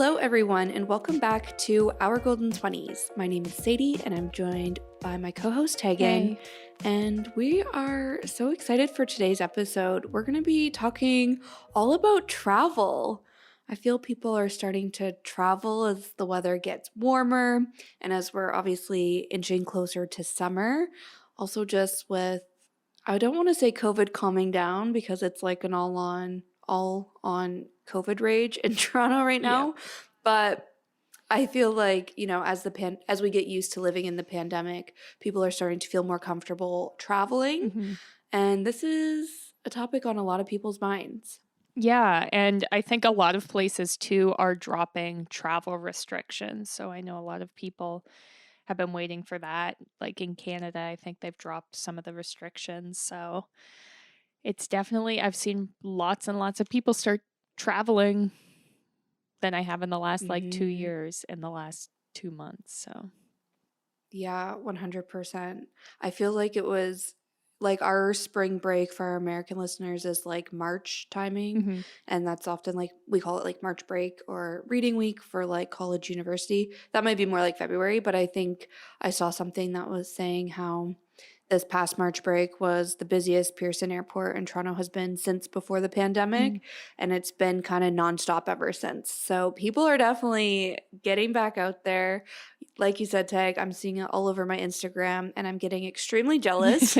Hello, everyone, and welcome back to Our Golden 20s. My name is Sadie, and I'm joined by my co-host Tegan. Hey. And we are so excited for today's episode. We're going to be talking all about travel. I feel people are starting to travel as the weather gets warmer and as we're obviously inching closer to summer. Also, just with, I don't want to say COVID calming down because it's like an all on COVID rage in Toronto right now. But I feel like, as we get used to living in the pandemic, people are starting to feel more comfortable traveling. Mm-hmm. And this is a topic on a lot of people's minds. Yeah, and I think a lot of places too are dropping travel restrictions. So I know a lot of people have been waiting for that. Like in Canada, I think they've dropped some of the restrictions. So it's definitely, I've seen lots and lots of people start traveling than I have in the last 2 years in the last 2 months. So Yeah, 100%. I feel like it was like our spring break for our American listeners is like March timing. mm-hmm. And that's often like we call it like March break or reading week for like college, university. That might be more like February, but I think I saw something that was saying how this past March break was the busiest Pearson Airport in Toronto has been since before the pandemic, and it's been kind of nonstop ever since. So people are definitely getting back out there. Like you said, Tag, I'm seeing it all over my Instagram, and I'm getting extremely jealous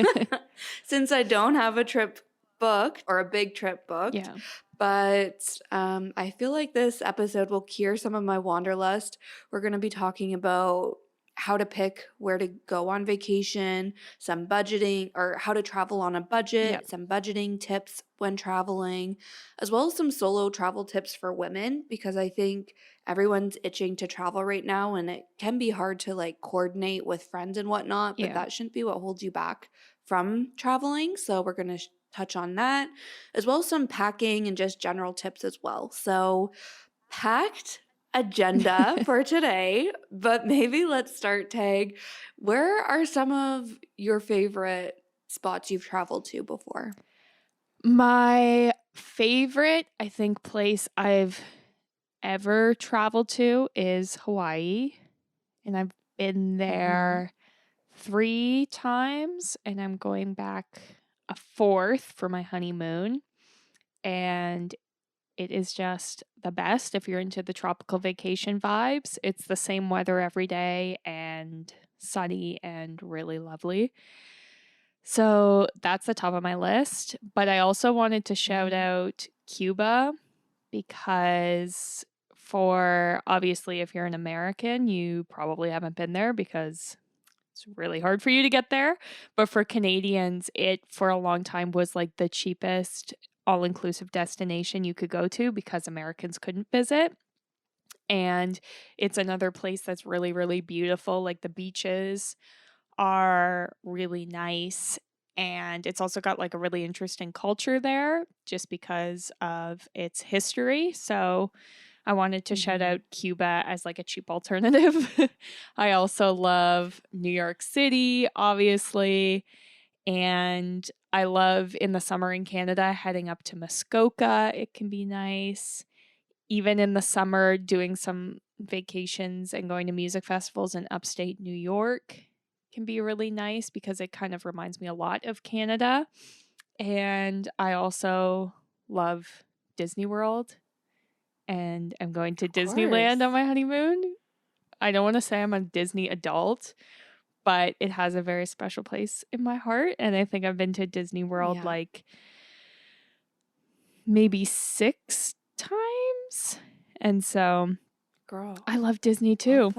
since I don't have a trip booked or a big trip booked. Yeah. But I feel like this episode will cure some of my wanderlust. We're going to be talking about how to pick where to go on vacation, some budgeting or how to travel on a budget, Yep. some budgeting tips when traveling, as well as some solo travel tips for women, because I think everyone's itching to travel right now and it can be hard to like coordinate with friends and whatnot, but Yeah. that shouldn't be what holds you back from traveling. So we're going to touch on that, as well as some packing and just general tips as well. So packed agenda for today, but maybe let's start, Tag. Where are some of your favorite spots you've traveled to before? My favorite, I think, place I've ever traveled to is Hawaii. And I've been there 3 times, and I'm going back a 4th for my honeymoon. And it is just the best if you're into the tropical vacation vibes. It's the same weather every day and sunny and really lovely. So that's the top of my list. But I also wanted to shout out Cuba because for obviously, if you're an American, you probably haven't been there because it's really hard for you to get there. But for Canadians, it for a long time was like the cheapest all-inclusive destination you could go to because Americans couldn't visit. And it's another place that's really, really beautiful. Like the beaches are really nice. And it's also got like a really interesting culture there just because of its history. So I wanted to shout out Cuba as like a cheap alternative. I also love New York City, obviously. And I love in the summer in Canada heading up to Muskoka. It can be nice. Even in the summer, doing some vacations and going to music festivals in upstate New York can be really nice because it kind of reminds me a lot of Canada. And I also love Disney World, and I'm going to Disneyland on my honeymoon. I don't want to say I'm a Disney adult, but it has a very special place in my heart. And I think I've been to Disney World like maybe 6 times. And so, girl, I love Disney too.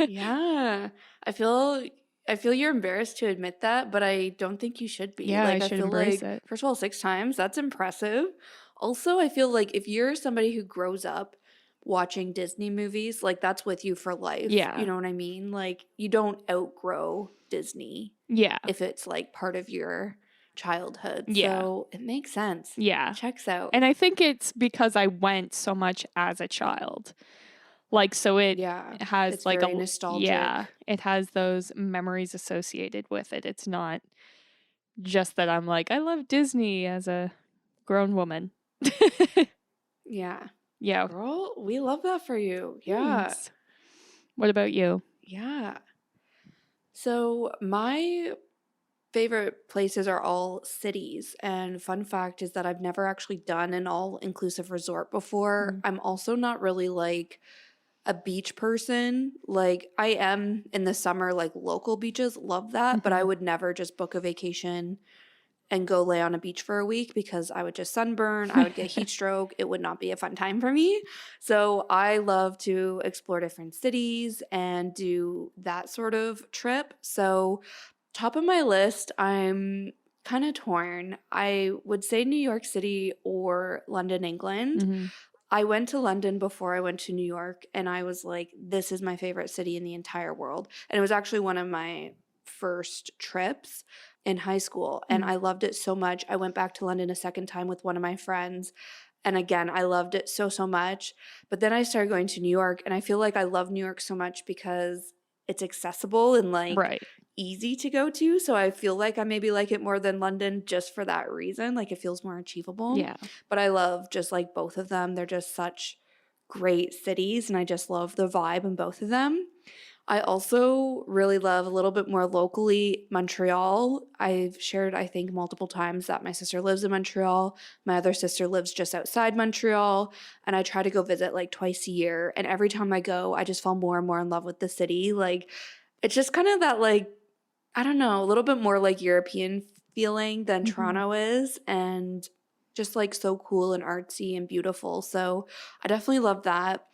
Yeah. I feel you're embarrassed to admit that, but I don't think you should be. Yeah, Like I I should feel embrace like it. first of all, 6 times, that's impressive. Also, I feel like if you're somebody who grows up watching Disney movies, like that's with you for life. Yeah. You know what I mean? Like you don't outgrow Disney. Yeah. If it's like part of your childhood. Yeah. So it makes sense. Yeah. Checks out. And I think it's because I went so much as a child. Like, so it has it's like very nostalgic. Yeah, it has those memories associated with it. It's not just that I'm like, I love Disney as a grown woman. Yeah. Yeah. Girl, we love that for you. Yeah. Thanks. What about you? Yeah. So my favorite places are all cities. And fun fact is that I've never actually done an all-inclusive resort before. Mm. I'm also not really like a beach person. Like I am in the summer, like local beaches, love that, but I Mhm. would never just book a vacation and go lay on a beach for a week because I would just sunburn, I would get heat stroke. It would not be a fun time for me. So I love to explore different cities and do that sort of trip. So top of my list, I'm kind of torn. I would say New York City or London, England. Mhm. I went to London before I went to New York, and I was like, this is my favorite city in the entire world. And it was actually one of my first trips in high school, and Mm. I loved it so much. I went back to London a second time with one of my friends. And again, I loved it so, so much. But then I started going to New York, and I feel like I love New York so much because it's accessible and like Right. easy to go to. So I feel like I maybe like it more than London just for that reason. Like it feels more achievable. Yeah. But I love just like both of them. They're just such great cities, and I just love the vibe in both of them. I also really love a little bit more locally Montreal. I've shared, I think, multiple times that my sister lives in Montreal. My other sister lives just outside Montreal, and I try to go visit like twice a year. And every time I go, I just fall more and more in love with the city. Like, it's just kind of that, like, I don't know, a little bit more like European feeling than Mhm. Toronto is, and just like so cool and artsy and beautiful. So I definitely love that.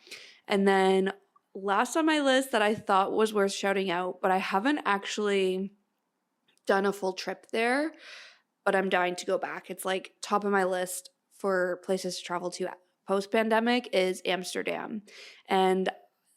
And then last on my list that I thought was worth shouting out, but I haven't actually done a full trip there, but I'm dying to go back. It's like top of my list for places to travel to post pandemic is Amsterdam. And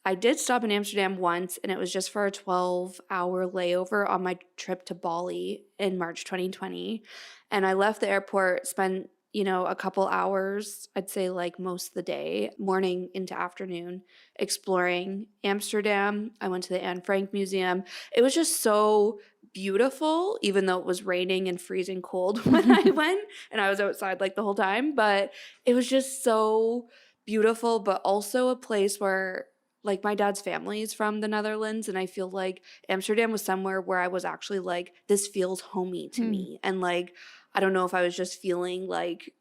I did stop in Amsterdam once, and it was just for a 12-hour layover on my trip to Bali in March 2020. And I left the airport, spent, a couple hours, I'd say like most of the day, morning into afternoon, exploring Amsterdam. I went to the Anne Frank Museum. It was just so beautiful, even though it was raining and freezing cold when I went and I was outside like the whole time. But it was just so beautiful, but also a place where like my dad's family is from the Netherlands. And I feel like Amsterdam was somewhere where I was actually like, this feels homey to Hmm. me. And like, I don't know if I was just feeling like,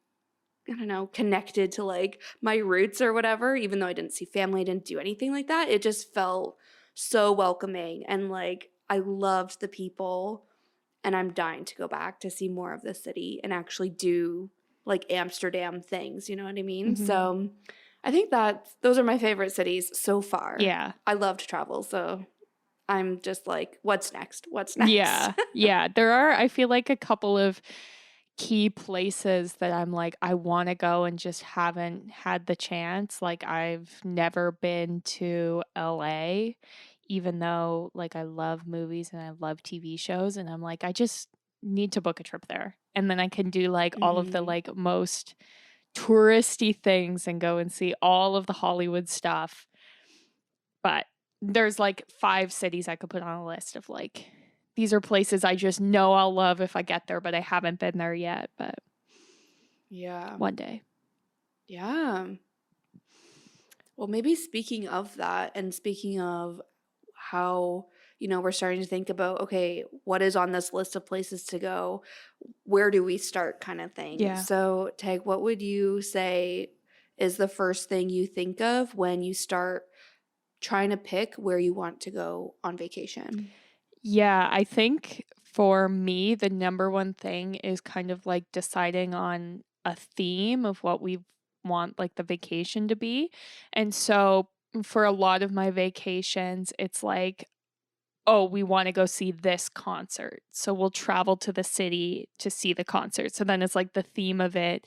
I don't know, connected to like my roots or whatever, even though I didn't see family, I didn't do anything like that. It just felt so welcoming, and like I loved the people, and I'm dying to go back to see more of the city and actually do like Amsterdam things, you know what I mean? Mhm. So I think that those are my favorite cities so far. Yeah. I love to travel, so I'm just like, what's next? What's next? Yeah. Yeah. There are, I feel like, a couple of key places that I'm like, I want to go and just haven't had the chance. Like, I've never been to LA, even though, like, I love movies and I love TV shows. And I'm like, I just need to book a trip there. And then I can do like all of the Mhm. like most touristy things and go and see all of the Hollywood stuff. But there's like 5 cities I could put on a list of like, these are places I just know I'll love if I get there, but I haven't been there yet. But Yeah. one day. Yeah. Well, maybe speaking of that, and speaking of how, we're starting to think about, okay, what is on this list of places to go? Where do we start, kind of thing? Yeah. So, Tag, what would you say is the first thing you think of when you start trying to pick where you want to go on vacation? Yeah, I think for me, the number one thing is kind of like deciding on a theme of what we want like the vacation to be. And so for a lot of my vacations, it's like, oh, we want to go see this concert. So we'll travel to the city to see the concert. So then it's like the theme of it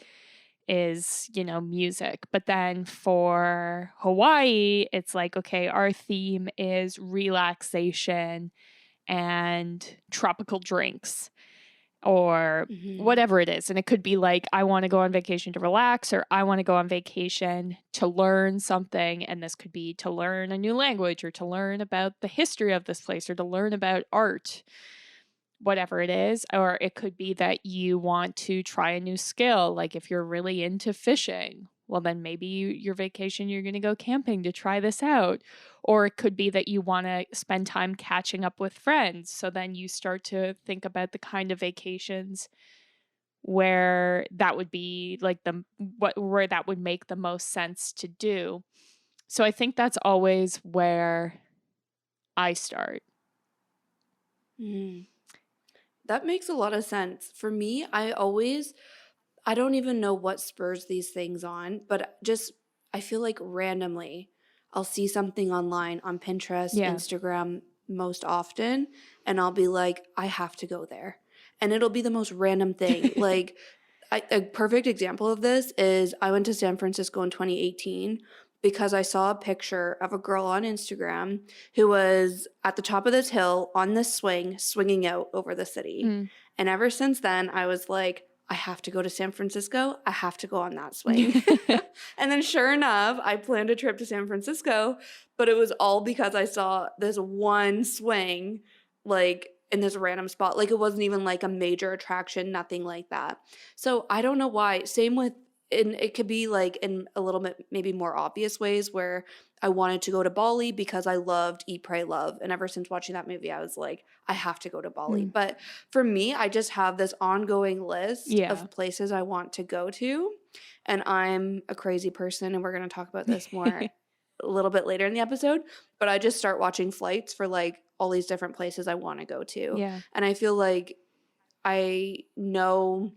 is, music. But then for Hawaii, it's like, okay, our theme is relaxation and tropical drinks or Hmm. whatever it is. And it could be like, I want to go on vacation to relax, or I want to go on vacation to learn something. And this could be to learn a new language, or to learn about the history of this place, or to learn about art, whatever it is. Or it could be that you want to try a new skill, like if you're really into fishing, well, then maybe your vacation, you're going to go camping to try this out. Or it could be that you want to spend time catching up with friends. So then you start to think about the kind of vacations where that would be like where that would make the most sense to do. So I think that's always where I start. Mm. That makes a lot of sense. For me, I don't even know what spurs these things on, but just I feel like randomly I'll see something online on Pinterest, Yeah. Instagram most often, and I'll be like, I have to go there. And it'll be the most random thing. Like, a perfect example of this is I went to San Francisco in 2018 because I saw a picture of a girl on Instagram who was at the top of this hill on this swing, swinging out over the city. Mm. And ever since then, I was like, I have to go to San Francisco. I have to go on that swing. And then sure enough, I planned a trip to San Francisco, but it was all because I saw this one swing like in this random spot. Like it wasn't even like a major attraction, nothing like that. So I don't know why. Same with, and it could be like in a little bit maybe more obvious ways where I wanted to go to Bali because I loved Eat, Pray, Love. And ever since watching that movie, I was like, I have to go to Bali. Mm. But for me, I just have this ongoing list Yeah. of places I want to go to. And I'm a crazy person, and we're going to talk about this more a little bit later in the episode. But I just start watching flights for like all these different places I want to go to. Yeah. And I feel like I know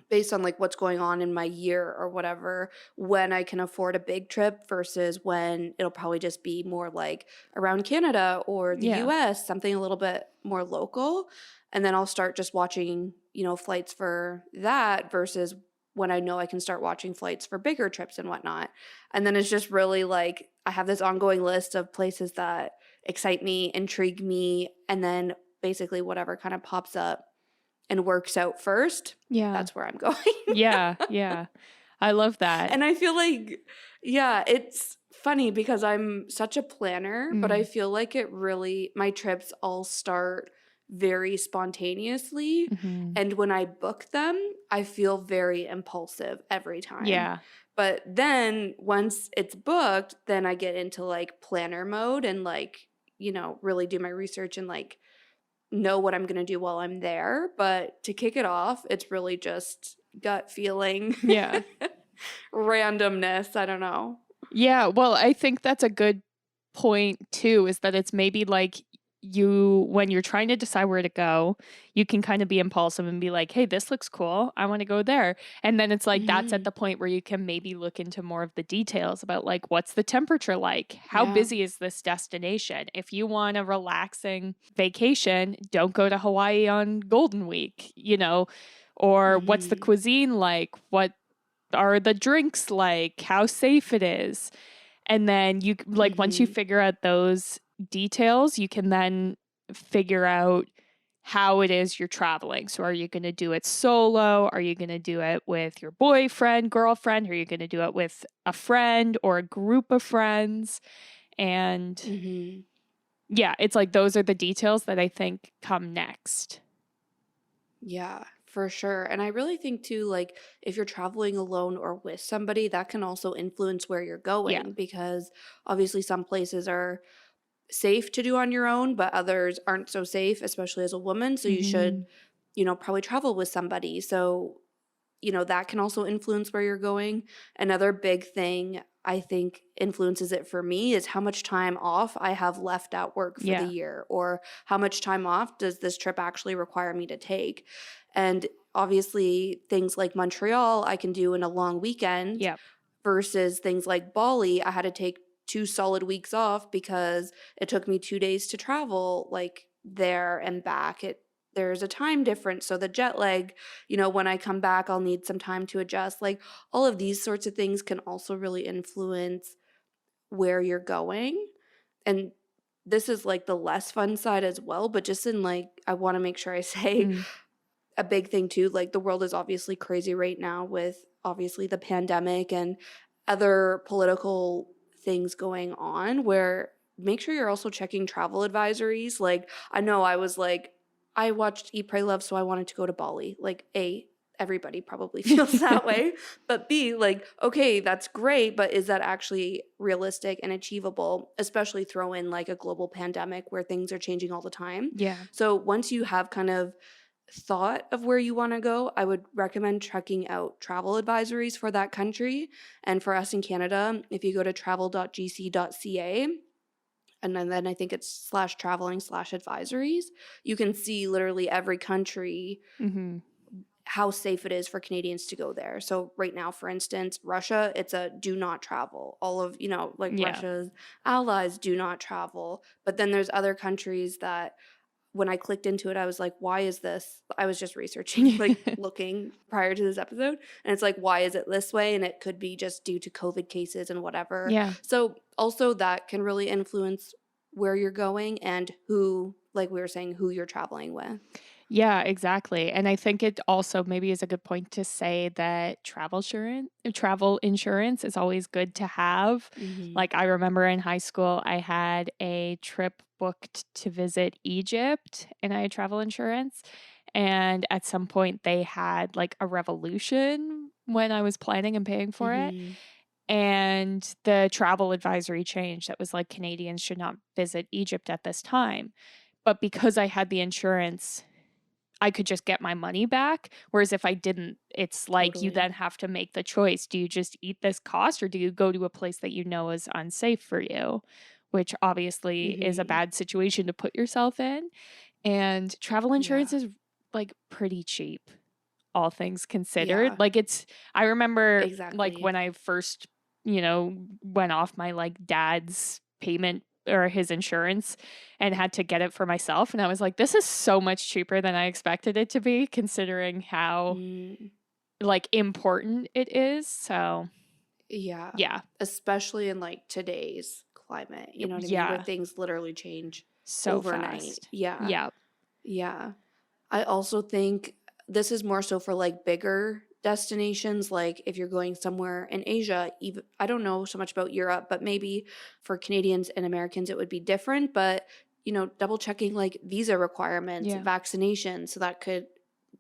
based on like what's going on in my year or whatever when I can afford a big trip versus when it'll probably just be more like around Canada or the Yeah. US, something a little bit more local. And then I'll start just watching, flights for that versus when I know I can start watching flights for bigger trips and whatnot. And then it's just really like I have this ongoing list of places that excite me, intrigue me, and then basically whatever kind of pops up and works out first, Yeah. that's where I'm going. Yeah. Yeah. I love that. And I feel like, yeah, it's funny because I'm such a planner, but I feel like my trips all start very spontaneously. Mhm. And when I book them, I feel very impulsive every time. Yeah. But then once it's booked, then I get into like planner mode and like, really do my research and like know what I'm going to do while I'm there. But to kick it off, it's really just gut feeling. Yeah. Randomness. I don't know. Yeah. Well, I think that's a good point too, is that it's maybe like when you're trying to decide where to go, you can kind of be impulsive and be like, hey, this looks cool. I want to go there. And then it's like that's at the point where you can maybe look into more of the details about like what's the temperature like? How Yeah. busy is this destination? If you want a relaxing vacation, don't go to Hawaii on Golden Week, or what's the cuisine like? What are the drinks like? How safe it is? And then you like once you figure out those details, you can then figure out how it is you're traveling. So are you going to do it solo? Are you going to do it with your boyfriend, girlfriend? Are you going to do it with a friend or a group of friends? And yeah, it's like those are the details that I think come next. Yeah, for sure. And I really think too, like if you're traveling alone or with somebody, that can also influence where you're going because obviously some places are safe to do on your own, but others aren't so safe, especially as a woman. So you should, probably travel with somebody. So, that can also influence where you're going. Another big thing I think influences it for me is how much time off I have left at work for the year, or how much time off does this trip actually require me to take. And obviously things like Montreal I can do in a long weekend versus things like Bali I had to take 2 solid weeks off because it took me 2 days to travel like there and back. There's a time difference, so the jet lag, when I come back I'll need some time to adjust. Like all of these sorts of things can also really influence where you're going. And this is like the less fun side as well, but just in like I want to make sure I say a big thing too, like the world is obviously crazy right now with obviously the pandemic and other political things going on, where make sure you're also checking travel advisories. Like I know I was like, I watched Eat, Pray, Love, so I wanted to go to Bali. Like everybody probably feels that way. But B, like, okay, that's great, but is that actually realistic and achievable? Especially throw in like a global pandemic where things are changing all the time. Yeah. So once you have kind of thought of where you want to go, I would recommend checking out travel advisories for that country. And for us in Canada, if you go to travel.gc.ca, and then I think it's /traveling/advisories, you can see literally every country, Mm-hmm. how safe it is for Canadians to go there. So right now, for instance, Russia, it's a do not travel. All of, like Yeah. Russia's allies do not travel. But then there's other countries that when I clicked into it, I was like, why is this? I was just researching, like looking prior to this episode. And it's like, why is it this way? And it could be just due to COVID cases and whatever. Yeah. So also that can really influence where you're going and who, like we were saying, who you're traveling with. Yeah, exactly. And I think it also maybe is a good point to say that travel insurance is always good to have. Mm-hmm. Like I remember in high school, I had a trip booked to visit Egypt and I had travel insurance. And at some point they had like a revolution when I was planning and paying for it. Mm-hmm. And the travel advisory changed that was like Canadians should not visit Egypt at this time. But because I had the insurance, I could just get my money back. Whereas if I didn't, it's like you Totally. then have to make the choice. Do you just eat this cost or do you go to a place that you know is unsafe for you? Which obviously is a Mm-hmm. bad situation to put yourself in. And travel Yeah. insurance is like pretty cheap, all things considered. Yeah. Like I remember like Exactly. when I first, went off my like dad's payment or his insurance and had to get it for myself. And I was like, this is so much cheaper than I expected it to be, considering how Mm, like important it is. So yeah. yeah. Especially in like today's climate, you know what I mean? Where Yeah. things literally change So overnight. fast. Yeah. Yeah. Yeah. I also think this is more so for like bigger destinations, like if you're going somewhere in Asia, even I don't know so much about Europe, but maybe for Canadians and Americans it would be different, but double checking like visa requirements, Yeah. vaccinations, so that could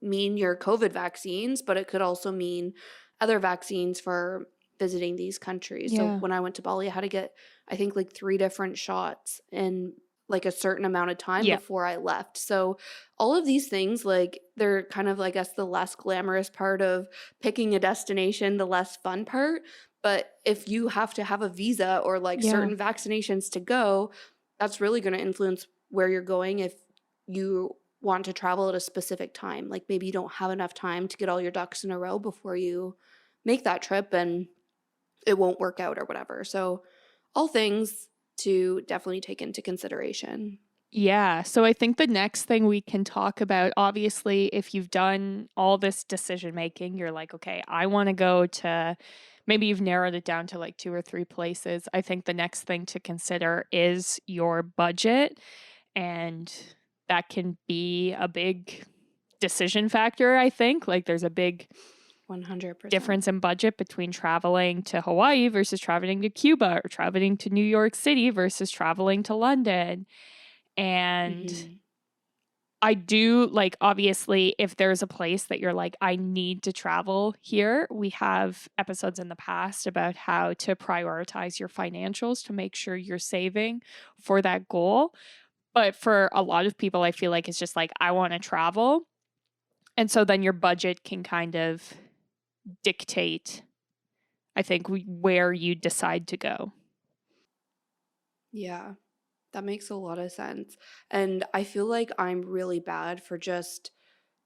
mean your COVID vaccines, but it could also mean other vaccines for visiting these countries. So Yeah. when I went to Bali, I had to get I think like 3 different shots in like a certain amount of time Yeah. before I left. So all of these things, like they're kind of, I guess, the less glamorous part of picking a destination, the less fun part. But if you have to have a visa or like Yeah. certain vaccinations to go, that's really going to influence where you're going if you want to travel at a specific time. Like maybe you don't have enough time to get all your ducks in a row before you make that trip and it won't work out or whatever. So all things to definitely take into consideration. Yeah. So I think the next thing we can talk about, obviously, if you've done all this decision making, you're like, okay, I want to go to, maybe you've narrowed it down to like 2 or 3 places. I think the next thing to consider is your budget. And that can be a big decision factor, I think. Like there's a big 100%. difference in budget between traveling to Hawaii versus traveling to Cuba or traveling to New York City versus traveling to London. And Mhm. I do like, obviously, if there's a place that you're like, I need to travel here, we have episodes in the past about how to prioritize your financials to make sure you're saving for that goal. But for a lot of people, I feel like it's just like, I want to travel. And so then your budget can kind of dictate, I think, where you decide to go. Yeah, that makes a lot of sense. And I feel like I'm really bad for just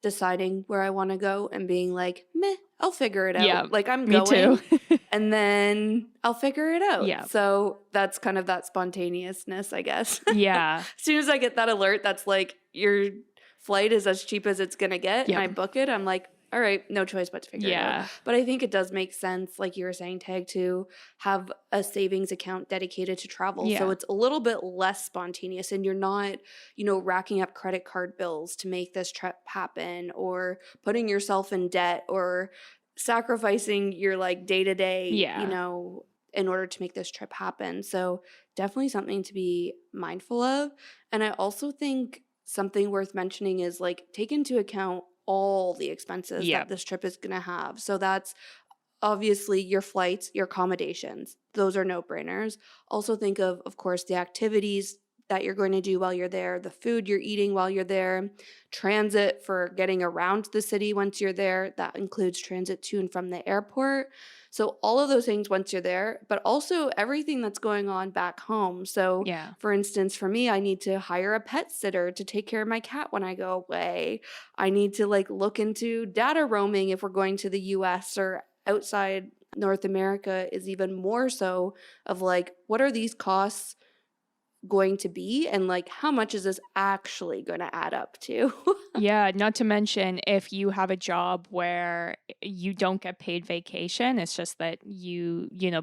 deciding where I want to go and being like, meh, I'll figure it Yeah, out. Like I'm me too. going and then I'll figure it out. Yeah. So that's kind of that spontaneousness, I guess. Yeah. As soon as I get that alert, that's like your flight is as cheap as it's going to get. And Yep. I book it. I'm like, all right, no choice but to figure it out. Yeah. But I think it does make sense, like you were saying, Tag, to have a savings account dedicated to travel. So Yeah. it's a little bit less spontaneous and you're not, racking up credit card bills to make this trip happen or putting yourself in debt or sacrificing your like day to day, Yeah. in order to make this trip happen. So definitely something to be mindful of. And I also think something worth mentioning is like take into account all the expenses that Yep. this trip is going to have. So that's obviously your flights, your accommodations. Those are no-brainers. Also think of course, the activities that you're going to do while you're there, the food you're eating while you're there, transit for getting around the city once you're there. That includes transit to and from the airport. So all of those things once you're there, but also everything that's going on back home. So Yeah. for instance, for me, I need to hire a pet sitter to take care of my cat when I go away. I need to like look into data roaming if we're going to the US or outside North America, is even more so of like, what are these costs going to be? And like, how much is this actually going to add up to? Yeah, not to mention if you have a job where you don't get paid vacation, it's just that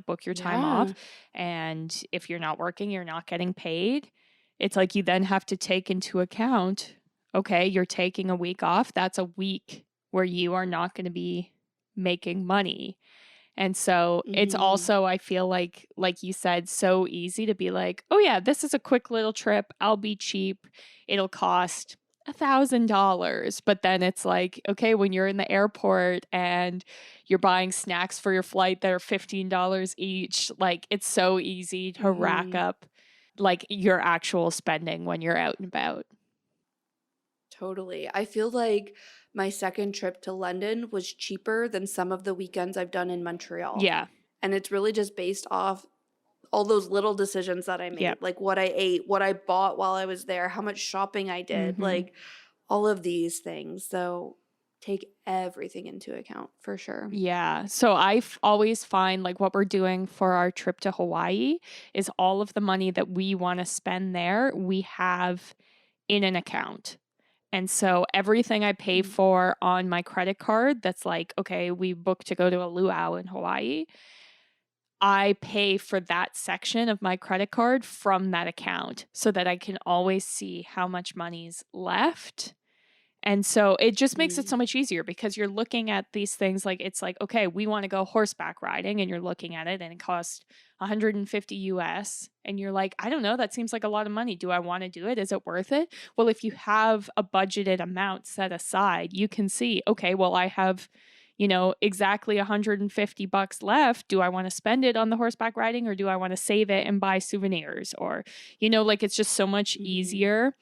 book your time off. Yeah. And if you're not working, you're not getting paid. It's like you then have to take into account, okay, you're taking a week off. That's a week where you are not going to be making money. And so it's Hmm. also, I feel like you said, so easy to be like, oh yeah, this is a quick little trip. I'll be cheap. It'll cost $1,000. But then it's like, okay, when you're in the airport and you're buying snacks for your flight that are $15 each, like it's so easy to rack Hmm. up like your actual spending when you're out and about. Totally. I feel like my second trip to London was cheaper than some of the weekends I've done in Montreal. Yeah. And it's really just based off all those little decisions that I Yep. made, like what I ate, what I bought while I was there, how much shopping I did, Hmm. like all of these things. So take everything into account for sure. Yeah. So always find like what we're doing for our trip to Hawaii is all of the money that we want to spend there, we have in an account. And so everything I pay Mm. for on my credit card, that's like, okay, we booked to go to a luau in Hawaii. I pay for that section of my credit card from that account so that I can always see how much money's left. And so it just makes it Mm. so much easier because you're looking at these things like it's like, okay, we want to go horseback riding and you're looking at it and it costs 150 US and you're like, I don't know, that seems like a lot of money. Do I want to do it? Is it worth it? Well, if you have a budgeted amount set aside, you can see, okay, well, I have, exactly 150 bucks left. Do I want to spend it on the horseback riding or do I want to save it and buy souvenirs? Or, like it's just so much Mhm. easier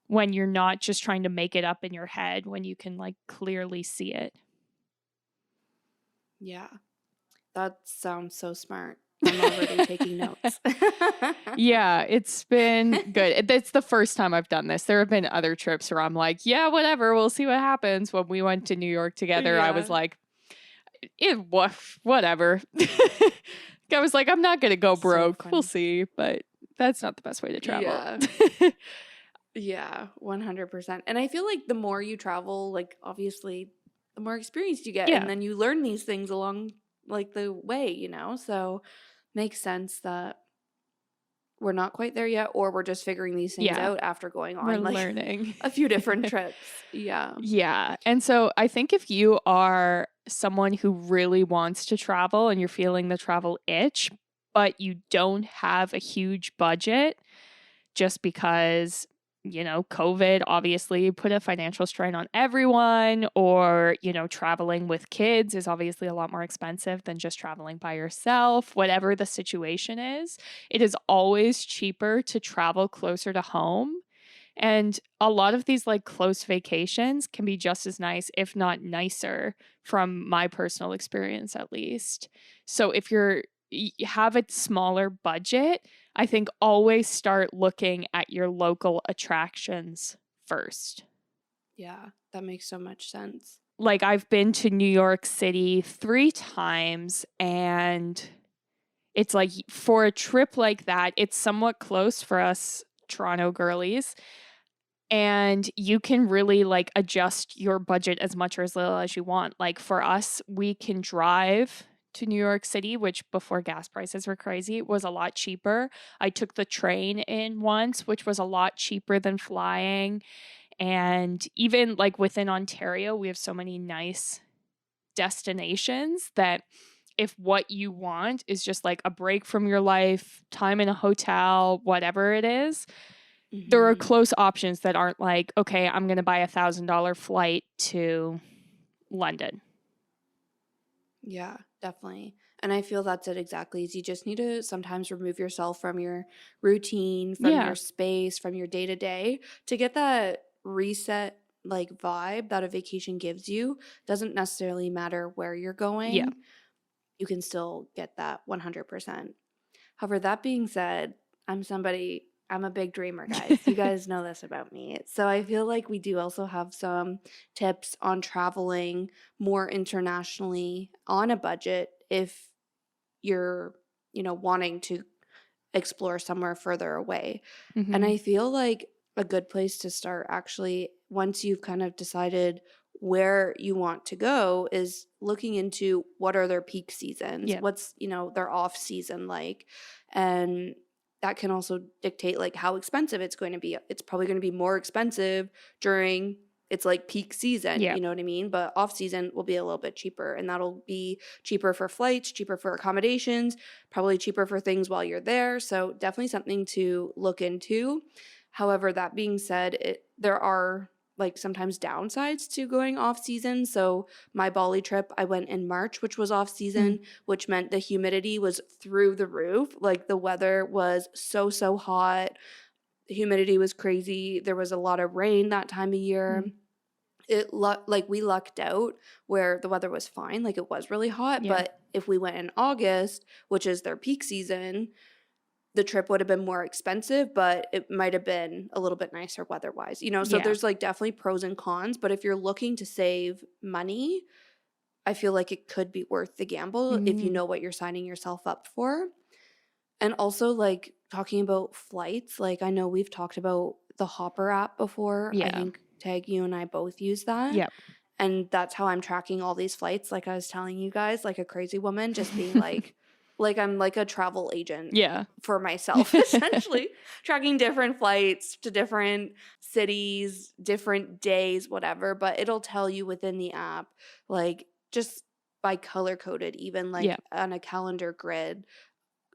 when you're not just trying to make it up in your head, when you can like clearly see it. Yeah, that sounds so smart. I'm already taking notes. Yeah, it's been good. It's the first time I've done this. There have been other trips where I'm like, yeah, whatever, we'll see what happens. When we went to New York together, I was Yeah, like, whatever. I was like, I'm not going to go so broke. We'll funny. see. But that's not the best way to travel. Yeah. Yeah, 100%. And I feel like the more you travel, like obviously the more experience you get Yeah. and then you learn these things along like the way? So makes sense that we're not quite there yet or we're just figuring these things Yeah. out after going We're on like learning. a few different trips. Yeah. Yeah. And so I think if you are someone who really wants to travel and you're feeling the travel itch, but you don't have a huge budget just because, COVID obviously put a financial strain on everyone, or, traveling with kids is obviously a lot more expensive than just traveling by yourself. Whatever the situation is, it is always cheaper to travel closer to home, and a lot of these like close vacations can be just as nice, if not nicer, from my personal experience at least. So if you have a smaller budget, I think always start looking at your local attractions first. Yeah, that makes so much sense. Like I've been to New York City 3 times, and it's like for a trip like that, it's somewhat close for us Toronto girlies. And you can really like adjust your budget as much or as little as you want. Like for us, we can drive to New York City, which before gas prices were crazy, was a lot cheaper. I took the train in once, which was a lot cheaper than flying. And even like within Ontario, we have so many nice destinations that if what you want is just like a break from your life, time in a hotel, whatever it is, there are Hmm. close options that aren't like, okay, I'm going to buy $1,000 flight to London. Yeah, definitely. And I feel that's it exactly. Is you just need to sometimes remove yourself from your routine, from Yeah. your space, from your day to day to get that reset like vibe that a vacation gives you. Doesn't necessarily matter where you're Yeah. going. You can still get that 100%. However, that being said, I'm a big dreamer, guys. You guys know this about me. So I feel like we do also have some tips on traveling more internationally on a budget if you're, wanting to explore somewhere further away. And Hmm. I feel like a good place to start actually, once you've kind of decided where you want to go, is looking into what are their peak seasons, Yeah. what's, their off season like. And that can also dictate like how expensive it's going to be. It's probably going to be more expensive during it's like peak season, Yeah. you know what I mean? But off season will be a little bit cheaper, and that'll be cheaper for flights, cheaper for accommodations, probably cheaper for things while you're there. So definitely something to look into. However, that being said, there are like sometimes downsides to going off season. So my Bali trip, I went in March, which was off Mm. season, which meant the humidity was through the roof. Like the weather was so hot. The humidity was crazy. There was a lot of rain that time of year. Mm. Like we lucked out where the weather was fine, like it was really hot, Yeah. but if we went in August, which is their peak season, the trip would have been more expensive, but it might have been a little bit nicer weather-wise. So Yeah. there's like definitely pros and cons, but if you're looking to save money, I feel like it could be worth the gamble if you Mm. know what you're signing yourself up for. And also like talking about flights, like I know we've talked about the Hopper app before. I Yeah. think Tag, you and I both use that. Yeah. And that's how I'm tracking all these flights, like I was telling you guys, like a crazy woman, just being like I'm like a travel agent Yeah. for myself, essentially, tracking different flights to different cities, different days, whatever. But it'll tell you within the app, like just by color coded, even Yeah. like on a calendar grid,